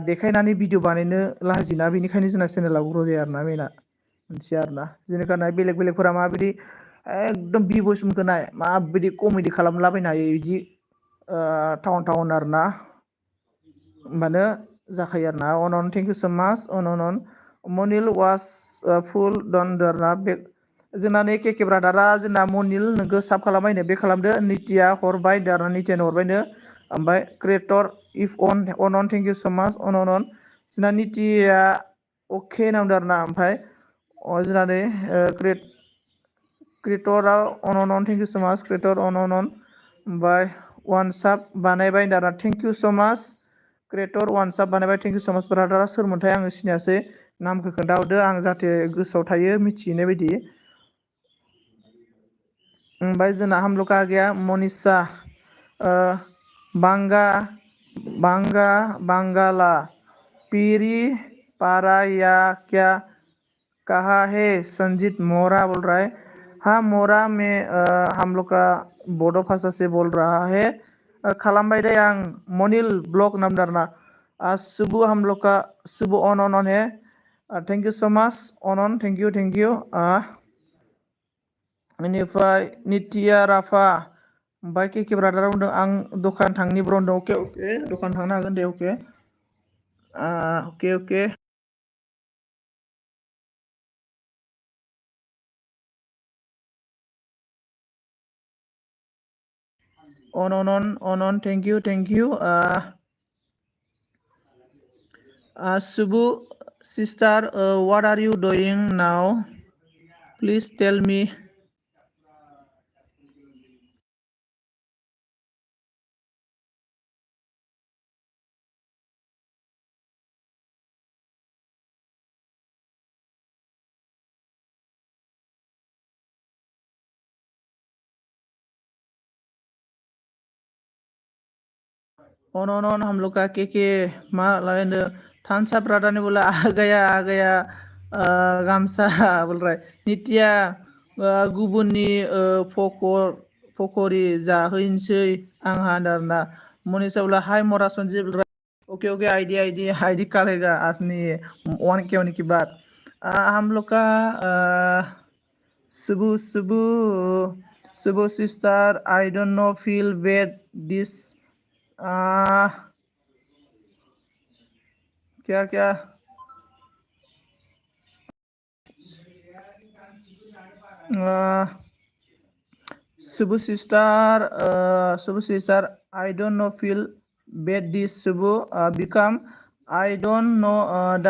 देखायनानै भिडिअ बानायनो लाजिना, बेनिखायनो जोंना चेनेलाव ग्र' जाया आरोना मेना मोनथिया आरोना। जेनेबा बेलेगफोरा माबायदि एकदम भिउस मोनखोनाय माबायदि कमेडि खालामलाबायनो हायो बिदि टाउन आरोना, होमबानो जाखायो आरोना। अन थेंक इउ सो माच अन मनिल वास फुल डन आरोना। बे जोंना नै के ब्रादारा जोंना मनिल नोंखौ साब खालामबायनो बे खालामदो। नितिया हरबाय दाना नितियानो हरबायनो, ओमफ्राय क्रिएटर इफ अन थेंक इउ सो माच अन जोंना नितिया अके नांदों आरोना। ओमफ्राय जोंना नै क्रिएटरा अन थेंक इउ सो माच क्रिएटर अन ओमफ्राय वानसाप बानायबाय दाना थेंक इउ सो माच क्रिएटर वानसाप बानायबाय थेंक इउ सो माच ब्रादारा सोरमोनथाय आङो सिनायासै, नामखौ खोन्थाहरदो आं जाहाथे गोसोआव थायो मिथिनाय बायदि। ओमफ्राय जोंना हामलुका गैया मनिसा बांगाला पीरी पारा या क्या कहा है संजीत मोरा बोल रहा है। हाँ मोरा में हम लोग का बोडो भाषा से बोल रहा है। खालामबाय दे आं मनिल ब्लग नाम दारना सुबु हम लोग का सुबु अन है। Thank you so much on thank U बेनिफ्राय नितिया राफा ओमफ्राय के ब्रादारा बुंदों आं दखान थांनि ब्र होनदों। अके दखान थांनो हागोन दे। अके अन थेंक इउ सुबु sister what are you doing now please tell me. अन हम लोग का के मा लायनो थानसा ब्रादारनि बोला आ गया गामसा बोल रहा है। नितिया गुबुननि फखरि जाहैनोसै आंहा आरोना। मनीषा बोला हाय मोरा संजीव बोल रहा है। ओके आईडी कालेगा आसनी 1K होने की बात। हम लोग का सुबह sister I don't know feel bad this क्या सुबह sister I don't know feel bad this सुबह become I don't know the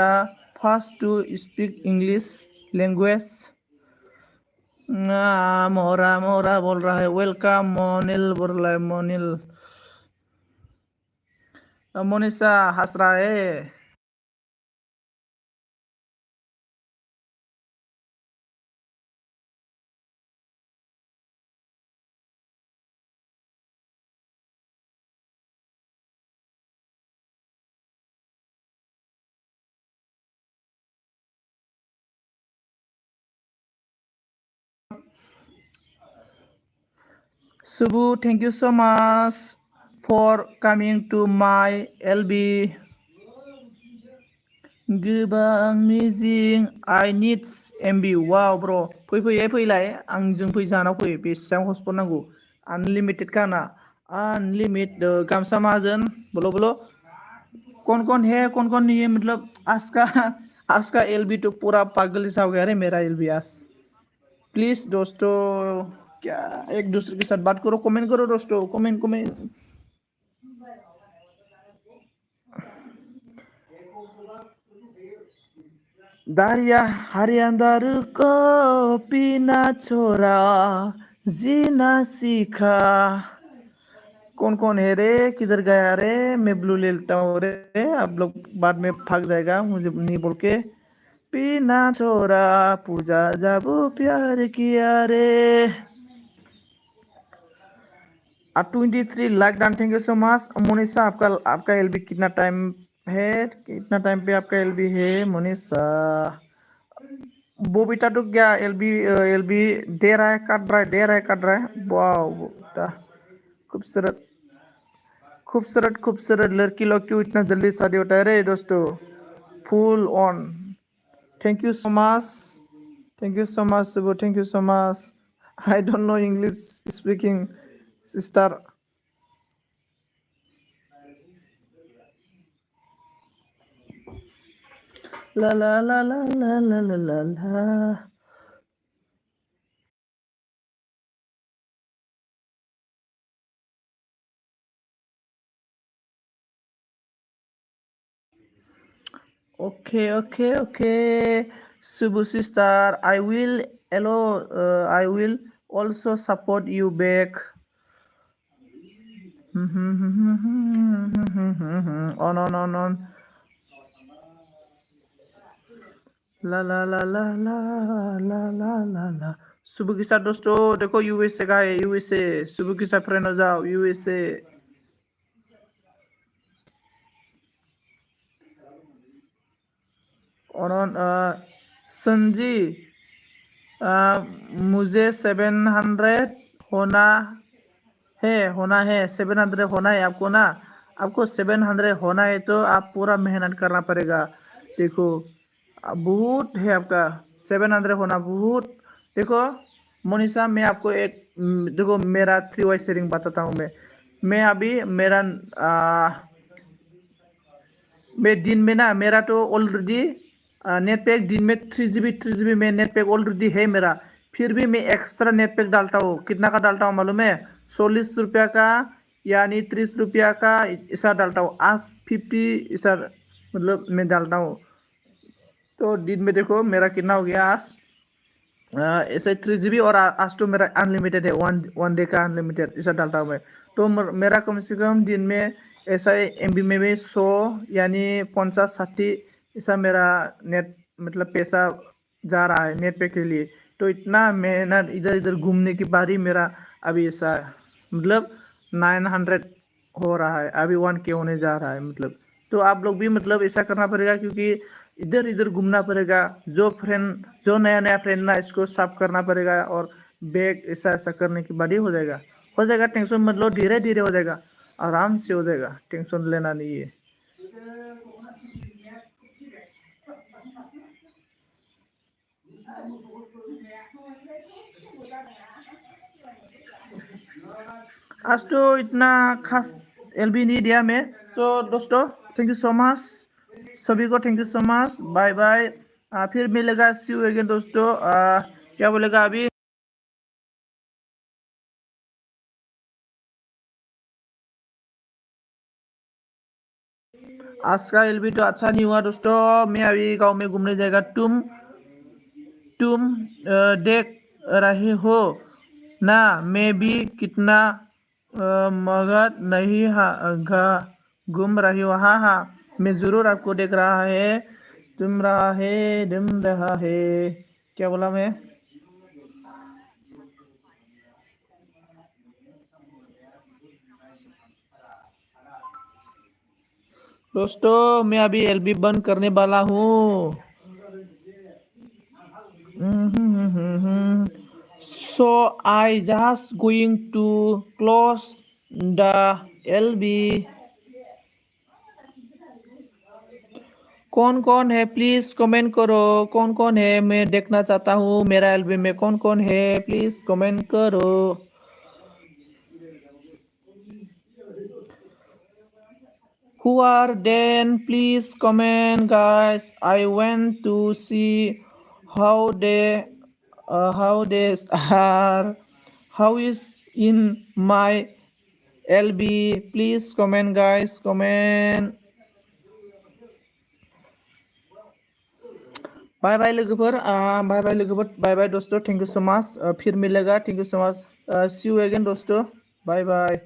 first to speak English language. मोरा बोल रहा है वेलकम मोनिल बोल रहा है मोनिल। मोनिसा हंस रहा है। Subu, thank you so much for coming to my LB. गोबां मिजिं I need MB. Wow bro, फैलाय आंजों फै जानाव फै बेसेबां हस्पट नांगौ अनलिमिटेड खाना अनलिमिटेड गामसा महाजन बोलो बोलो कौन कौन नहीं है मतलब आज का एलबी तो पूरा पागल सा हो गया रे मेरा एलबी आज प्लीज दोस्तों क्या एक दूसरे के साथ बात करो कमेंट करो दोस्तों comment comment Darya Haryandaru ko pina chora जीना सीखा कौन है रे किधर गया रे मैं ब्लू ले लेता हूँ रे आप लोग बाद में भाग जाएगा मुझे नहीं बोल के पीना छोड़ा पूजा जाबू प्यार किया रे 23 lakh done thank you so much Monisha आपका एलबी कितना टाइम है कितना टाइम पे आपका एलबी है मोनिशा वो बेटा तो क्या एलबी दे रहा है काट रहा है वाह बेटा खूबसूरत खूबसूरत लड़की लोग क्यों इतना जल्दी शादी होता है रे दोस्तों full on thank you so much सुबह thank you so much I don't know English speaking sister ला ला ला ला ला ला ला ला ला ओके सुबह sister I will hello I will also support you back on ला ला ला ला ला ला ला ला ला सुबह के साथ दोस्तों देखो यूएसए का है यूएसए सुबह के साथ फ्रेंड हो जाओ यूएसए on संजी मुझे 700 होना होना है 700 होना है आपको ना आपको 700 होना है तो आप पूरा मेहनत करना पड़ेगा देखो बहुत है आपका 700 होना बहुत देखो मोनिशा मैं आपको एक देखो मेरा 3 वाई शेयरिंग बताता हूँ मैं अभी मेरा मैं दिन में ना मेरा तो ऑलरेडी नेट पैक दिन में 3 GB में नेट पैक ऑलरेडी है मेरा फिर भी मैं एक्स्ट्रा नेट पैक डालता हूँ कितना का डालता हूँ मालूम है 40 रुपया का यानी 30 रुपया का ऐसा डालता हूँ आज 50 ऐसा मतलब मैं डालता हूँ तो दिन में देखो मेरा कितना हो गया आज ऐसे 3 GB और आज तो मेरा अनलिमिटेड है वन डे का अनलिमिटेड ऐसा डालता हूँ मैं तो मेरा कम से कम दिन में ऐसा MB में भी 100 यानी 50-60 ऐसा मेरा नेट मतलब पैसा जा रहा है नेट पे के लिए तो इतना मेहनत इधर इधर घूमने के बाद ही मेरा अभी ऐसा मतलब 900 हो रहा है अभी 1K होने जा रहा है मतलब तो आप लोग भी मतलब ऐसा करना पड़ेगा क्योंकि इधर इधर घूमना पड़ेगा जो नया नया फ्रेंड ना इसको साफ करना पड़ेगा और बैग ऐसा ऐसा करने के बाद ही हो जाएगा टेंशन मत लो धीरे धीरे हो जाएगा आराम से हो जाएगा टेंशन लेना नहीं है आज तो इतना खास एलबी नहीं दिया मैं सो दोस्तों थैंक यू सो मच सभी को थैंक यू सो मच बाय बाय फिर मिलेगा सी यू अगेन दोस्तों क्या बोलेगा अभी आज का एलबी तो अच्छा नहीं हुआ दोस्तों मैं अभी गांव में घूमने जाएगा तुम देख रहे हो ना मैं भी कितना मगध नहीं घूम रही हूँ हाँ मैं जरूर आपको देख रहा है तुम रहा है क्या बोला मैं दोस्तों मैं अभी एलबी बंद करने वाला हूँ So I just going to close the LB. कौन है प्लीज कमेंट करो, कौन है, मैं देखना चाहता हूँ मेरा एल्बम में कौन है, प्लीज कमेंट करो। Who are then? Please comment, guys. I want to see how they are. How is in my LB? Please comment, guys. Comment. बाय बाय लोगोफोर, बाय बाय लोगोफोर, बाय बाय दोस्तों, थैंक यू सो मच, फिर मिलेगा, thank you so much, see you again दोस्तों, bye बाय।